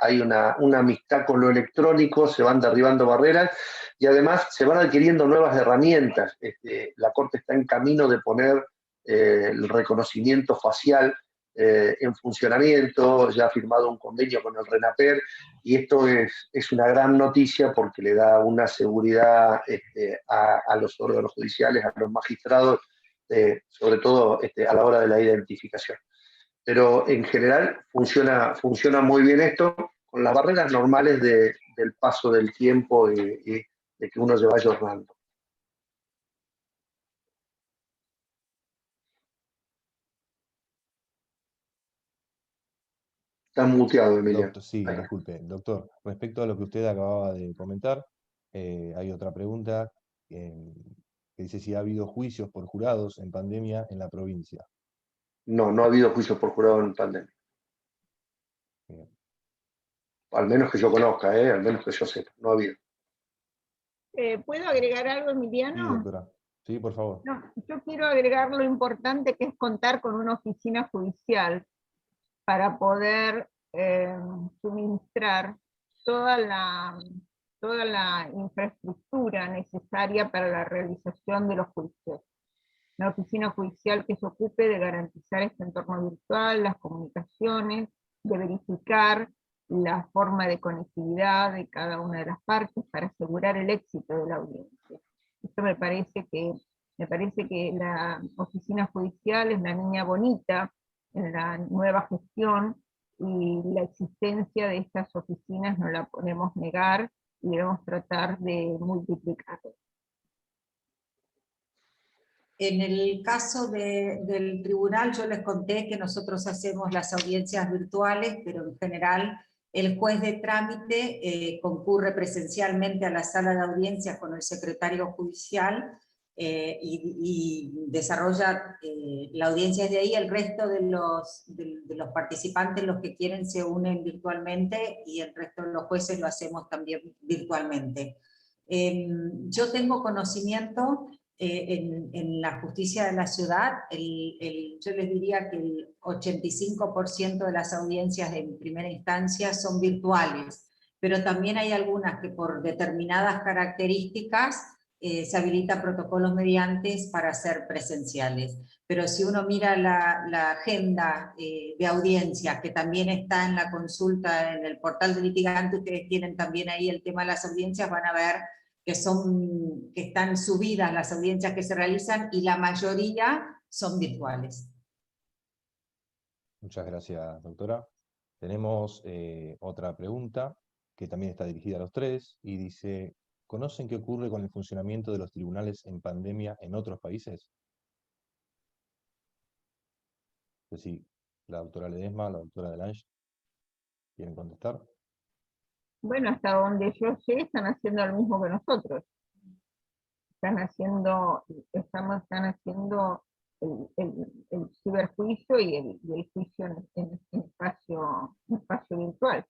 hay una amistad con lo electrónico, se van derribando barreras y además se van adquiriendo nuevas herramientas. La Corte está en camino de poner el reconocimiento facial en funcionamiento, ya ha firmado un convenio con el RENAPER, y esto es una gran noticia porque le da una seguridad a los órganos judiciales, a los magistrados, sobre todo a la hora de la identificación. Pero en general funciona muy bien esto, con las barreras normales del paso del tiempo y de que uno se vaya ahorrando. Está muteado, Emiliano. Doctor, sí, disculpe. Doctor, respecto a lo que usted acababa de comentar, hay otra pregunta que dice si ha habido juicios por jurados en pandemia en la provincia. No, no ha habido juicios por jurado en pandemia. Bien. Al menos que yo conozca, al menos que yo sepa, no ha habido. ¿Puedo agregar algo, Sí, Emiliano? doctora. Sí, por favor. No, yo quiero agregar lo importante que es contar con una oficina judicial para poder suministrar toda la infraestructura necesaria para la realización de los juicios. Una oficina judicial que se ocupe de garantizar este entorno virtual, las comunicaciones, de verificar la forma de conectividad de cada una de las partes para asegurar el éxito de la audiencia. Esto me parece que la oficina judicial es la niña bonita en la nueva gestión, y la existencia de estas oficinas no la podemos negar y debemos tratar de multiplicarla. En el caso del tribunal, yo les conté que nosotros hacemos las audiencias virtuales, pero en general el juez de trámite concurre presencialmente a la sala de audiencias con el secretario judicial y desarrolla la audiencia desde ahí. El resto de los participantes, los que quieren, se unen virtualmente, y el resto de los jueces lo hacemos también virtualmente. Yo tengo conocimiento en la justicia de la ciudad, yo les diría que el 85% de las audiencias en primera instancia son virtuales, pero también hay algunas que por determinadas características se habilitan protocolos mediantes para ser presenciales. Pero si uno mira la agenda de audiencias, que también está en la consulta en el portal de litigante, ustedes tienen también ahí el tema de las audiencias, van a ver que están subidas las audiencias que se realizan y la mayoría son virtuales. Muchas gracias, doctora. Tenemos otra pregunta que también está dirigida a los tres y dice, ¿conocen qué ocurre con el funcionamiento de los tribunales en pandemia en otros países? Es decir, la doctora Ledesma, la doctora Delange, ¿quieren contestar? Bueno, hasta donde yo sé, están haciendo lo mismo que nosotros. Están haciendo el ciberjuicio y el juicio en espacio virtual.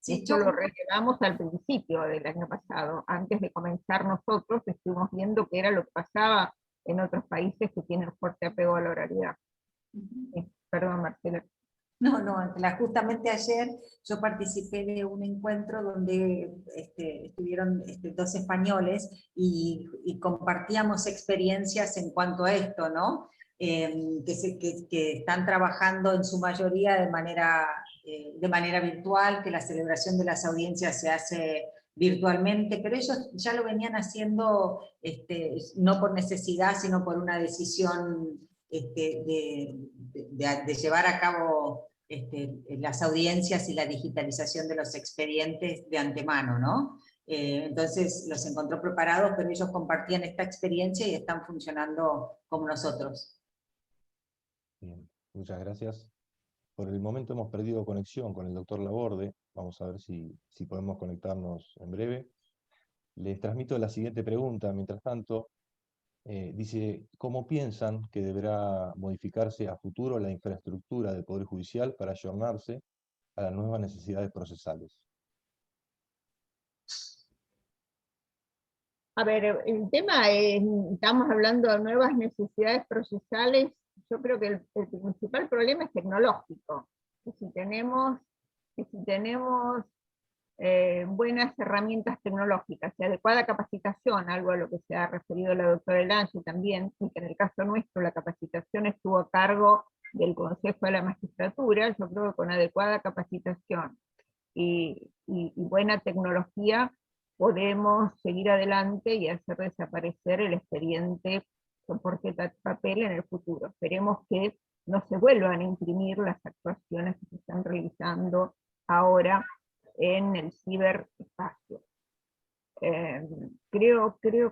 Sí, Esto lo relevamos al principio del año pasado. Antes de comenzar nosotros estuvimos viendo qué era lo que pasaba en otros países que tienen fuerte apego a la oralidad. Perdón, Marcela. No, justamente ayer yo participé de un encuentro donde estuvieron dos españoles y compartíamos experiencias en cuanto a esto, ¿no? Que están trabajando en su mayoría de manera virtual, que la celebración de las audiencias se hace virtualmente, pero ellos ya lo venían haciendo no por necesidad, sino por una decisión de llevar a cabo las audiencias y la digitalización de los expedientes de antemano, ¿no? Entonces los encontró preparados, pero ellos compartían esta experiencia y están funcionando como nosotros. Bien, muchas gracias. Por el momento hemos perdido conexión con el doctor Laborde. Vamos a ver si podemos conectarnos en breve. Les transmito la siguiente pregunta. Mientras tanto, dice, ¿cómo piensan que deberá modificarse a futuro la infraestructura del Poder Judicial para ayornarse a las nuevas necesidades procesales? A ver, el tema es, estamos hablando de nuevas necesidades procesales. Yo creo que el principal problema es tecnológico. Que si tenemos buenas herramientas tecnológicas y adecuada capacitación, algo a lo que se ha referido la doctora Delange también, y que en el caso nuestro la capacitación estuvo a cargo del Consejo de la Magistratura, yo creo que con adecuada capacitación y buena tecnología podemos seguir adelante y hacer desaparecer el expediente soporte papel en el futuro. Esperemos que no se vuelvan a imprimir las actuaciones que se están realizando ahora en el ciberespacio. Creo que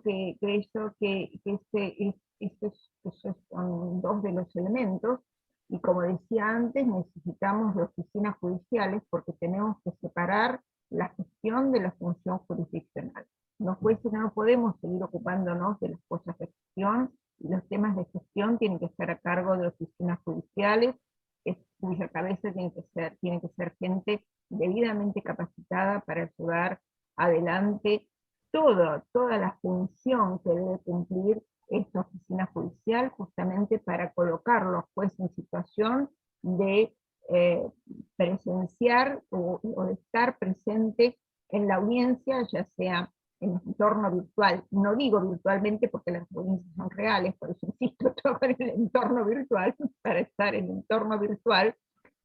esos son dos de los elementos, y como decía antes, necesitamos de oficinas judiciales porque tenemos que separar la gestión de la función jurisdiccional. Los jueces no podemos seguir ocupándonos de las cosas de gestión, y los temas de gestión tienen que estar a cargo de oficinas judiciales, cuya cabeza tiene que ser gente debidamente capacitada para llevar adelante toda la función que debe cumplir esta oficina judicial, justamente para colocar a los jueces en situación de presenciar o de estar presente en la audiencia, ya sea en el entorno virtual. No digo virtualmente porque las audiencias son reales, por eso insisto todo en el entorno virtual, para estar en el entorno virtual,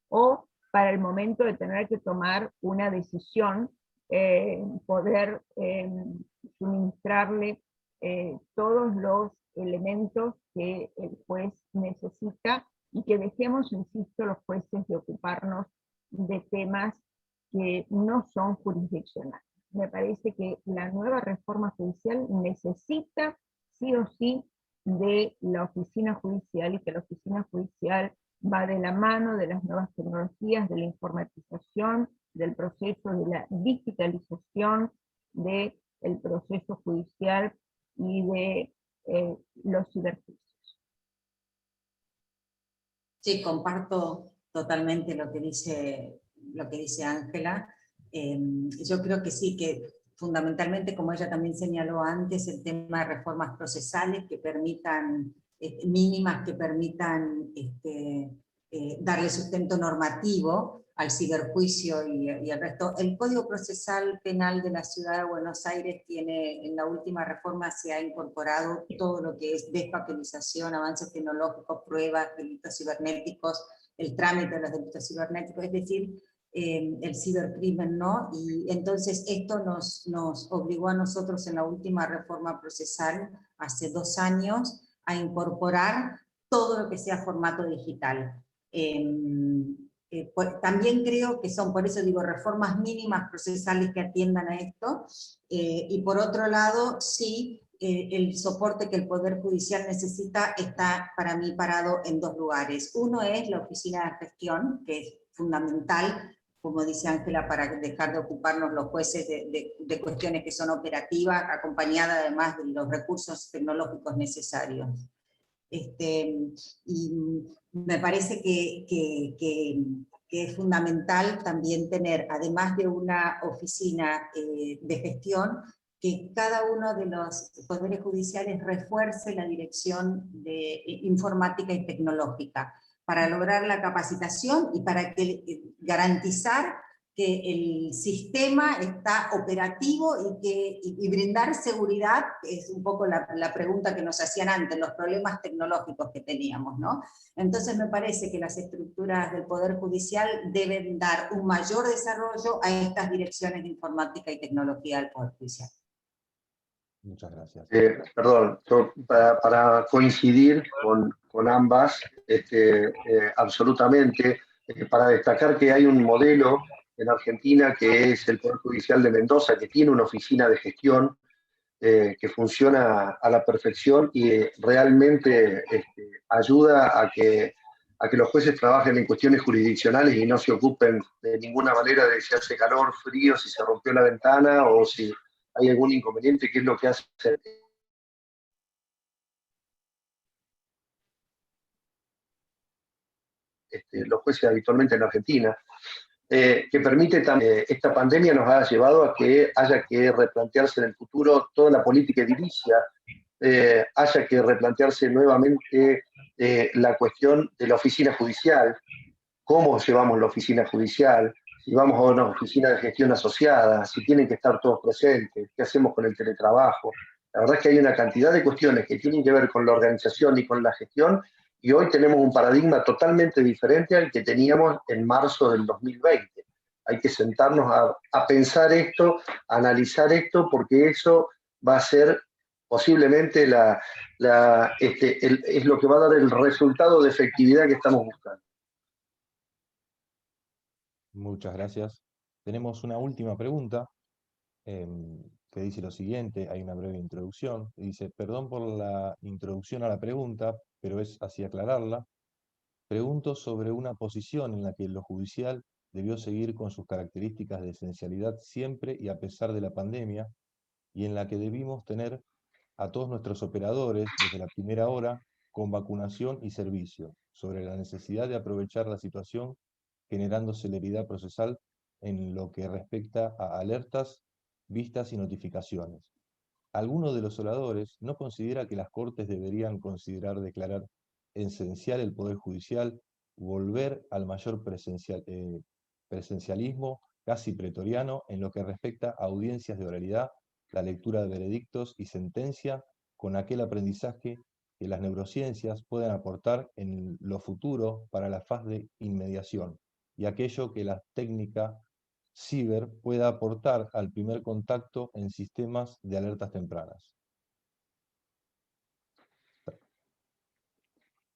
o para el momento de tener que tomar una decisión, poder suministrarle todos los elementos que el juez necesita, y que dejemos, insisto, los jueces de ocuparnos de temas que no son jurisdiccionales. Me parece que la nueva reforma judicial necesita sí o sí de la oficina judicial, y que la oficina judicial va de la mano de las nuevas tecnologías, de la informatización, del proceso de la digitalización del proceso judicial y de los ciberjuicios. Sí, comparto totalmente lo que dice Ángela. Yo creo que sí, que fundamentalmente, como ella también señaló antes, el tema de reformas procesales que permitan, mínimas que permitan darle sustento normativo al ciberjuicio y al resto. El Código Procesal Penal de la Ciudad de Buenos Aires tiene, en la última reforma se ha incorporado todo lo que es despaquetización, avances tecnológicos, pruebas, delitos cibernéticos, el trámite de los delitos cibernéticos, es decir, el cibercrimen, ¿no? Y entonces esto nos obligó a nosotros en la última reforma procesal, hace 2 años, a incorporar todo lo que sea formato digital. También creo que son, por eso digo, reformas mínimas procesales que atiendan a esto, y por otro lado, sí, el soporte que el Poder Judicial necesita está para mí parado en 2 lugares. Uno es la oficina de gestión, que es fundamental, como dice Ángela, para dejar de ocuparnos los jueces de cuestiones que son operativas, acompañada además de los recursos tecnológicos necesarios. Y me parece que es fundamental también tener, además de una oficina de gestión, que cada uno de los poderes judiciales refuerce la dirección de informática y tecnológica, para lograr la capacitación y para garantizar que el sistema está operativo y brindar seguridad, que es un poco la pregunta que nos hacían antes, los problemas tecnológicos que teníamos, ¿no? Entonces me parece que las estructuras del Poder Judicial deben dar un mayor desarrollo a estas direcciones de informática y tecnología del Poder Judicial. Muchas gracias. Perdón, para coincidir con ambas, absolutamente, para destacar que hay un modelo en Argentina que es el Poder Judicial de Mendoza, que tiene una oficina de gestión que funciona a la perfección y realmente ayuda a que los jueces trabajen en cuestiones jurisdiccionales y no se ocupen de ninguna manera de si hace calor, frío, si se rompió la ventana o si hay algún inconveniente, que es lo que hace los jueces habitualmente en Argentina, que permite también, esta pandemia nos ha llevado a que haya que replantearse en el futuro toda la política edilicia, haya que replantearse nuevamente la cuestión de la oficina judicial, cómo llevamos la oficina judicial, si vamos a una oficina de gestión asociada, si tienen que estar todos presentes, qué hacemos con el teletrabajo. La verdad es que hay una cantidad de cuestiones que tienen que ver con la organización y con la gestión, y hoy tenemos un paradigma totalmente diferente al que teníamos en marzo del 2020. Hay que sentarnos a pensar esto, a analizar esto, porque eso va a ser posiblemente es lo que va a dar el resultado de efectividad que estamos buscando. Muchas gracias. Tenemos una última pregunta que dice lo siguiente, hay una breve introducción, dice, perdón por la introducción a la pregunta, pero es así aclararla. Pregunto sobre una posición en la que lo judicial debió seguir con sus características de esencialidad siempre y a pesar de la pandemia, y en la que debimos tener a todos nuestros operadores desde la primera hora con vacunación y servicio, sobre la necesidad de aprovechar la situación generando celeridad procesal en lo que respecta a alertas, vistas y notificaciones. ¿Alguno de los oradores no considera que las Cortes deberían considerar declarar esencial el Poder Judicial, volver al mayor presencialismo casi pretoriano en lo que respecta a audiencias de oralidad, la lectura de veredictos y sentencia, con aquel aprendizaje que las neurociencias pueden aportar en lo futuro para la faz de inmediación, y aquello que la técnica ciber pueda aportar al primer contacto en sistemas de alertas tempranas?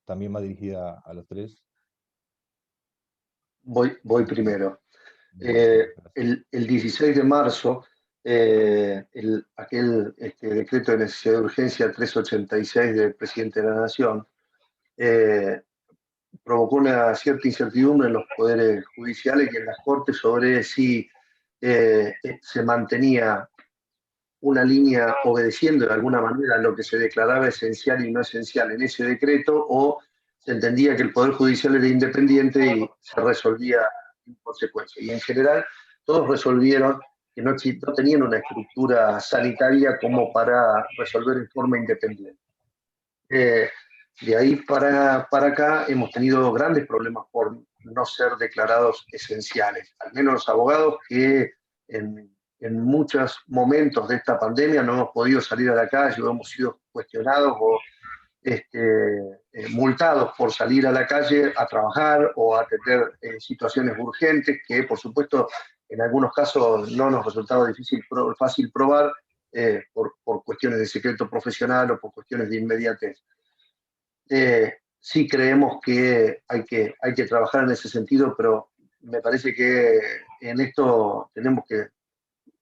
También va dirigida a los tres. Voy primero. El 16 de marzo, aquel decreto de necesidad de urgencia 386 del presidente de la Nación provocó una cierta incertidumbre en los poderes judiciales y en las Cortes sobre si se mantenía una línea obedeciendo de alguna manera lo que se declaraba esencial y no esencial en ese decreto, o se entendía que el Poder Judicial era independiente y se resolvía en consecuencia. Y en general todos resolvieron no tenían una estructura sanitaria como para resolver en forma independiente. De ahí para acá hemos tenido grandes problemas por no ser declarados esenciales, al menos los abogados que en muchos momentos de esta pandemia no hemos podido salir a la calle o hemos sido cuestionados o multados por salir a la calle a trabajar o a atender situaciones urgentes que, por supuesto, en algunos casos no nos resultaba fácil probar por cuestiones de secreto profesional o por cuestiones de inmediatez. Sí creemos que hay que trabajar en ese sentido, pero me parece que en esto tenemos que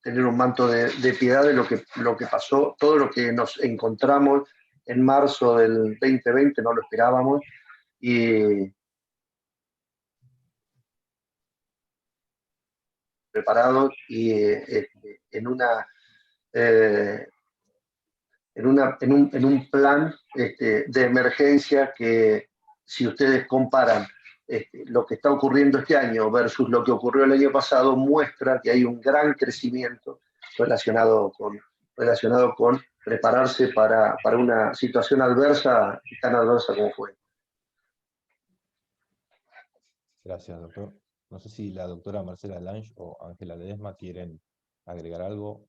tener un manto de piedad de lo que pasó, todo lo que nos encontramos en marzo del 2020, no lo esperábamos, y preparados y en un plan de emergencia que, si ustedes comparan lo que está ocurriendo este año versus lo que ocurrió el año pasado, muestra que hay un gran crecimiento relacionado con prepararse para una situación adversa, tan adversa como fue. Gracias, doctor. No sé si la doctora Marcela Lange o Ángela Ledesma quieren agregar algo.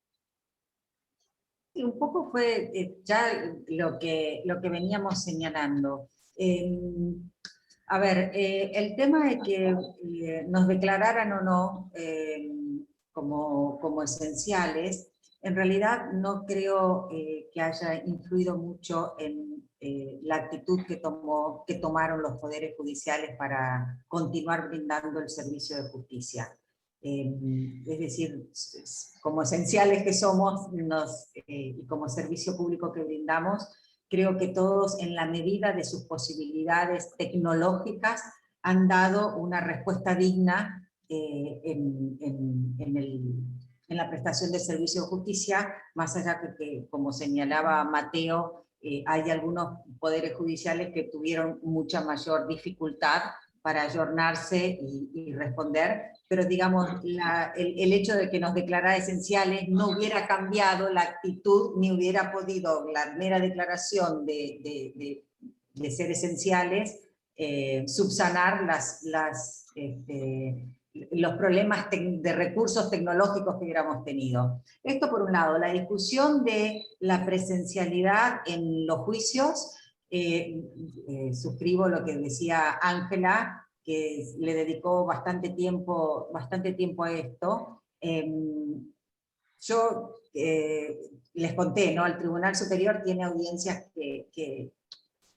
Sí, un poco fue ya lo que veníamos señalando. A ver, el tema de que nos declararan o no como esenciales, en realidad no creo que haya influido mucho en la actitud que tomaron los poderes judiciales para continuar brindando el servicio de justicia. Es decir, como esenciales que somos y como servicio público que brindamos, creo que todos, en la medida de sus posibilidades tecnológicas, han dado una respuesta digna en la prestación de servicio de justicia, más allá que como señalaba Mateo, hay algunos poderes judiciales que tuvieron mucha mayor dificultad para ayornarse y responder, pero digamos, el hecho de que nos declarara esenciales no hubiera cambiado la actitud, ni hubiera podido la mera declaración de ser esenciales subsanar los problemas de recursos tecnológicos que hubiéramos tenido. Esto por un lado. La discusión de la presencialidad en los juicios, suscribo lo que decía Ángela, que le dedicó bastante tiempo a esto. Yo les conté, ¿no? El Tribunal Superior tiene audiencias que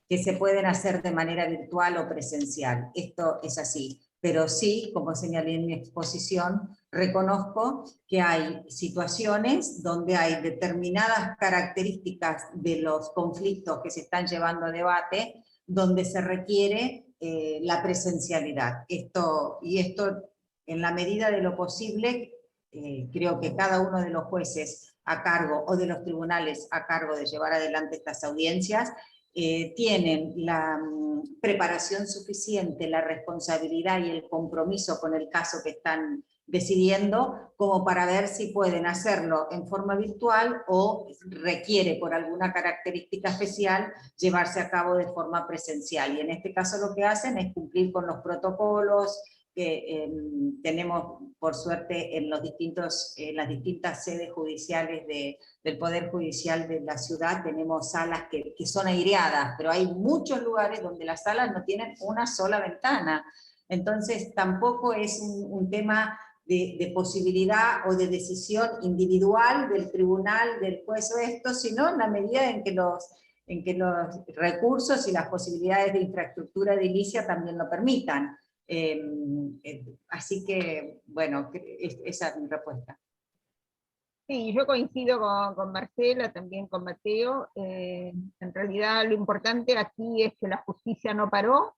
se pueden hacer de manera virtual o presencial. Esto es así. Pero sí, como señalé en mi exposición, reconozco que hay situaciones donde hay determinadas características de los conflictos que se están llevando a debate, donde se requiere la presencialidad. Esto, en la medida de lo posible, creo que cada uno de los jueces a cargo, o de los tribunales a cargo de llevar adelante estas audiencias, tienen la preparación suficiente, la responsabilidad y el compromiso con el caso que están decidiendo, como para ver si pueden hacerlo en forma virtual o requiere, por alguna característica especial, llevarse a cabo de forma presencial. Y en este caso lo que hacen es cumplir con los protocolos que tenemos, por suerte, en las distintas sedes judiciales del Poder Judicial de la ciudad. Tenemos salas que son aireadas, pero hay muchos lugares donde las salas no tienen una sola ventana. Entonces tampoco es un tema de posibilidad o de decisión individual del tribunal, del juez o esto, sino en la medida en que los recursos y las posibilidades de infraestructura edilicia también lo permitan. Así que, bueno, esa es mi respuesta. Sí, yo coincido con Marcela, también con Mateo. En realidad lo importante aquí es que la justicia no paró.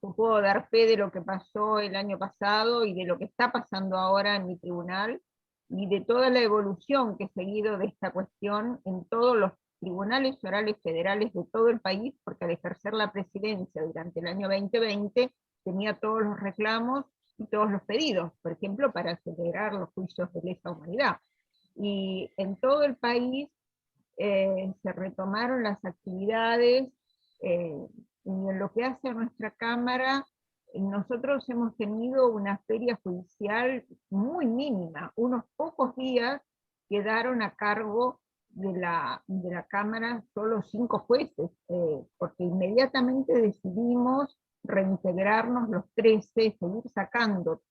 Yo puedo dar fe de lo que pasó el año pasado y de lo que está pasando ahora en mi tribunal, y de toda la evolución que he seguido de esta cuestión en todos los tribunales orales federales de todo el país, porque al ejercer la presidencia durante el año 2020, tenía todos los reclamos y todos los pedidos, por ejemplo, para acelerar los juicios de lesa humanidad. y en todo el país se retomaron las actividades, y en lo que hace a nuestra Cámara, nosotros hemos tenido una feria judicial muy mínima, unos pocos días quedaron a cargo de la Cámara solo 5 jueces, porque inmediatamente decidimos reintegrarnos los 13, seguir sacando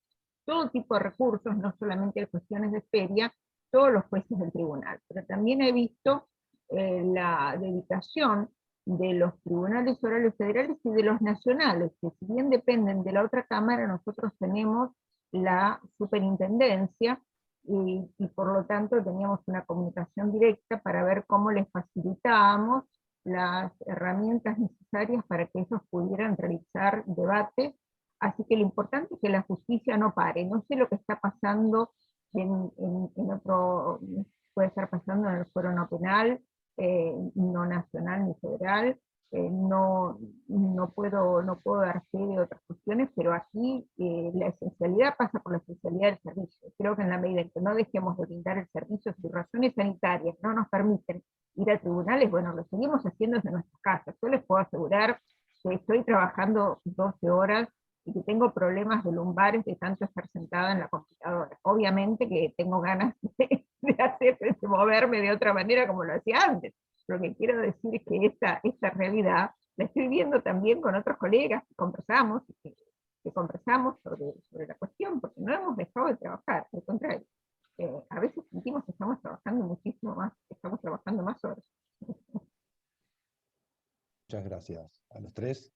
todo tipo de recursos, no solamente cuestiones de feria, todos los jueces del tribunal. Pero también he visto la dedicación de los tribunales orales federales y de los nacionales, que si bien dependen de la otra cámara, nosotros tenemos la superintendencia, y por lo tanto teníamos una comunicación directa para ver cómo les facilitábamos las herramientas necesarias para que ellos pudieran realizar debates. Así que lo importante es que la justicia no pare. No sé lo que está pasando en otro, puede estar pasando en el fuero no penal, no nacional ni federal, no puedo dar fe de otras cuestiones, pero aquí la esencialidad pasa por la esencialidad del servicio. Creo que en la medida en que no dejemos de brindar el servicio, si razones sanitarias no nos permiten ir a tribunales, bueno, lo seguimos haciendo desde nuestras casas. Yo les puedo asegurar que estoy trabajando 12 horas y que tengo problemas de lumbares de tanto estar sentada en la computadora. Obviamente que tengo ganas de moverme de otra manera como lo hacía antes. Lo que quiero decir es que esta realidad la estoy viendo también con otros colegas que conversamos sobre la cuestión, porque no hemos dejado de trabajar, al contrario. A veces sentimos que estamos trabajando muchísimo más, que estamos trabajando más horas. Muchas gracias a los tres.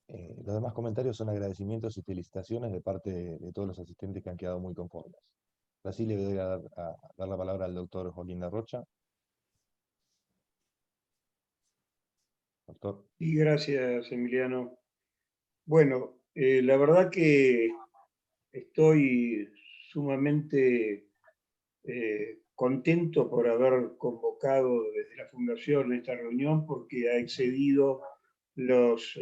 Los demás comentarios son agradecimientos y felicitaciones de parte de todos los asistentes que han quedado muy conformes. Así le voy a dar la palabra al doctor Joaquín Larrocha. Doctor. Y gracias, Emiliano. Bueno, la verdad que estoy sumamente contento por haber convocado desde la Fundación esta reunión, porque ha excedido los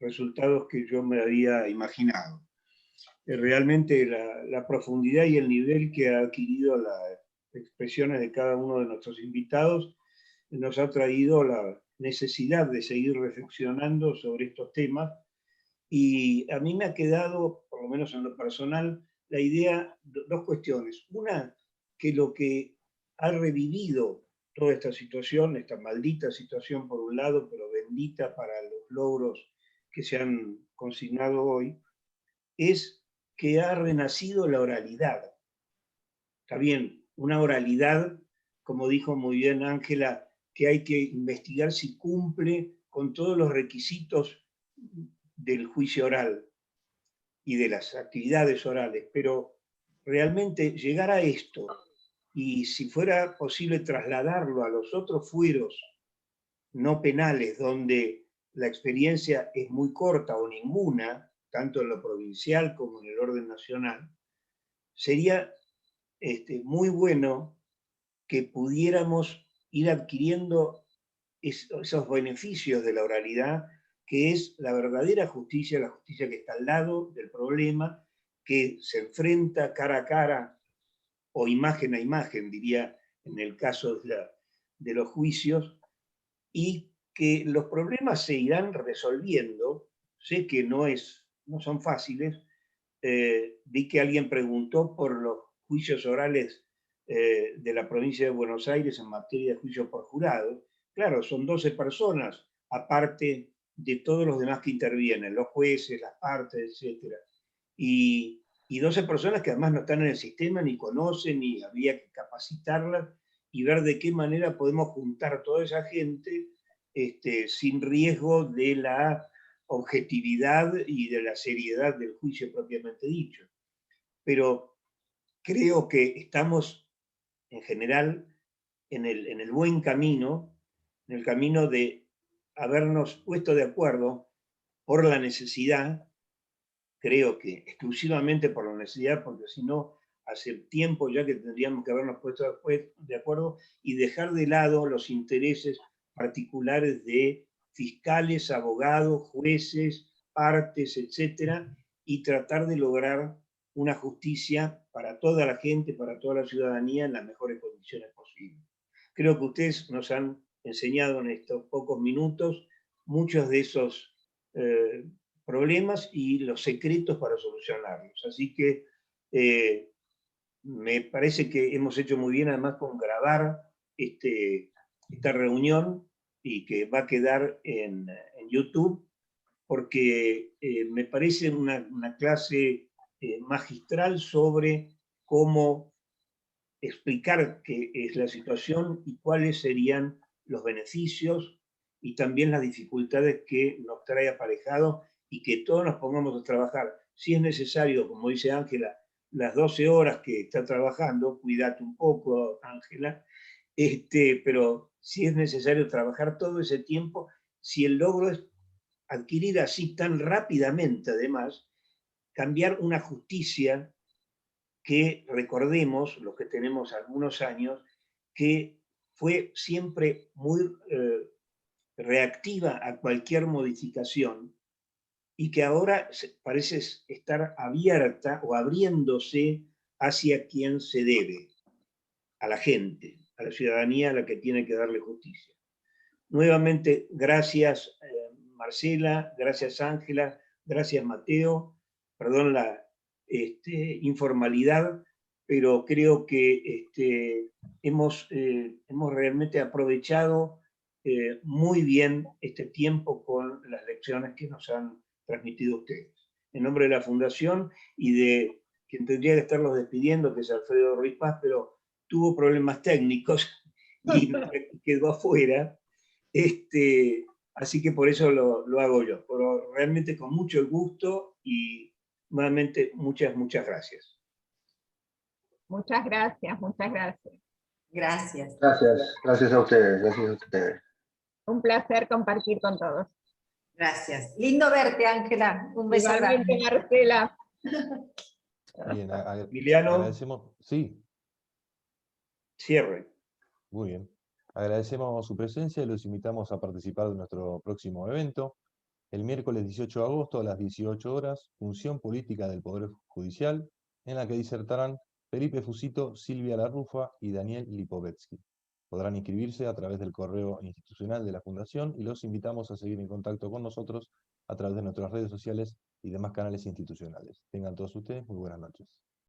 resultados que yo me había imaginado. Realmente la profundidad y el nivel que ha adquirido las expresiones de cada uno de nuestros invitados nos ha traído la necesidad de seguir reflexionando sobre estos temas, y a mí me ha quedado, por lo menos en lo personal, la idea, dos cuestiones. Una, que lo que ha revivido toda esta situación, esta maldita situación por un lado, pero bendita para los logros que se han consignado hoy, es que ha renacido la oralidad. Está bien, una oralidad, como dijo muy bien Ángela, que hay que investigar si cumple con todos los requisitos del juicio oral y de las actividades orales, pero realmente llegar a esto, y si fuera posible trasladarlo a los otros fueros no penales, donde la experiencia es muy corta o ninguna, tanto en lo provincial como en el orden nacional, sería muy bueno que pudiéramos ir adquiriendo esos beneficios de la oralidad, que es la verdadera justicia, la justicia que está al lado del problema, que se enfrenta cara a cara o imagen a imagen, diría en el caso de los juicios, y que los problemas se irán resolviendo. Sé que no son fáciles. Vi que alguien preguntó por los juicios orales de la provincia de Buenos Aires en materia de juicio por jurado. Claro, son 12 personas, aparte de todos los demás que intervienen, los jueces, las partes, etc. Y 12 personas que además no están en el sistema, ni conocen, ni habría que capacitarlas, y ver de qué manera podemos juntar toda esa gente sin riesgo de la objetividad y de la seriedad del juicio propiamente dicho. Pero creo que estamos en general en el buen camino, en el camino de habernos puesto de acuerdo por la necesidad, creo que exclusivamente por la necesidad, porque si no, hace tiempo ya que tendríamos que habernos puesto de acuerdo y dejar de lado los intereses particulares de fiscales, abogados, jueces, partes, etcétera, y tratar de lograr una justicia para toda la gente, para toda la ciudadanía en las mejores condiciones. condiciones posibles. Creo que ustedes nos han enseñado en estos pocos minutos muchos de esos problemas y los secretos para solucionarlos. Así que me parece que hemos hecho muy bien además con grabar esta reunión y que va a quedar en YouTube, porque me parece una clase magistral sobre cómo explicar qué es la situación y cuáles serían los beneficios y también las dificultades que nos trae aparejado, y que todos nos pongamos a trabajar. Si es necesario, como dice Ángela, las 12 horas que está trabajando, cuídate un poco, Ángela, pero si es necesario trabajar todo ese tiempo, si el logro es adquirir así tan rápidamente, además, cambiar una justicia que, recordemos, los que tenemos algunos años, que fue siempre muy reactiva a cualquier modificación y que ahora parece estar abierta o abriéndose hacia quien se debe, a la gente, a la ciudadanía a la que tiene que darle justicia. Nuevamente, gracias Marcela, gracias Ángela, gracias Mateo, perdón la informalidad, pero creo que hemos realmente aprovechado muy bien este tiempo con las lecciones que nos han transmitido ustedes. En nombre de la Fundación y de quien tendría que estarlos despidiendo, que es Alfredo Ruiz Paz, pero tuvo problemas técnicos y quedó afuera. Así que por eso lo hago yo, pero realmente con mucho gusto y nuevamente muchas gracias. Muchas gracias, muchas gracias. Gracias. Gracias a ustedes, gracias a ustedes. Un placer compartir con todos. Gracias. Lindo verte, Ángela. Un beso Igualmente, grande. Marcela. Bien, Emiliano, agradecemos. Sí, cierre. muy bien. Agradecemos su presencia y los invitamos a participar de nuestro próximo evento. El miércoles 18 de agosto a las 18 horas, Función Política del Poder Judicial, en la que disertarán Felipe Fusito, Silvia Larrufa y Daniel Lipovetsky. Podrán inscribirse a través del correo institucional de la Fundación y los invitamos a seguir en contacto con nosotros a través de nuestras redes sociales y demás canales institucionales. Tengan todos ustedes muy buenas noches.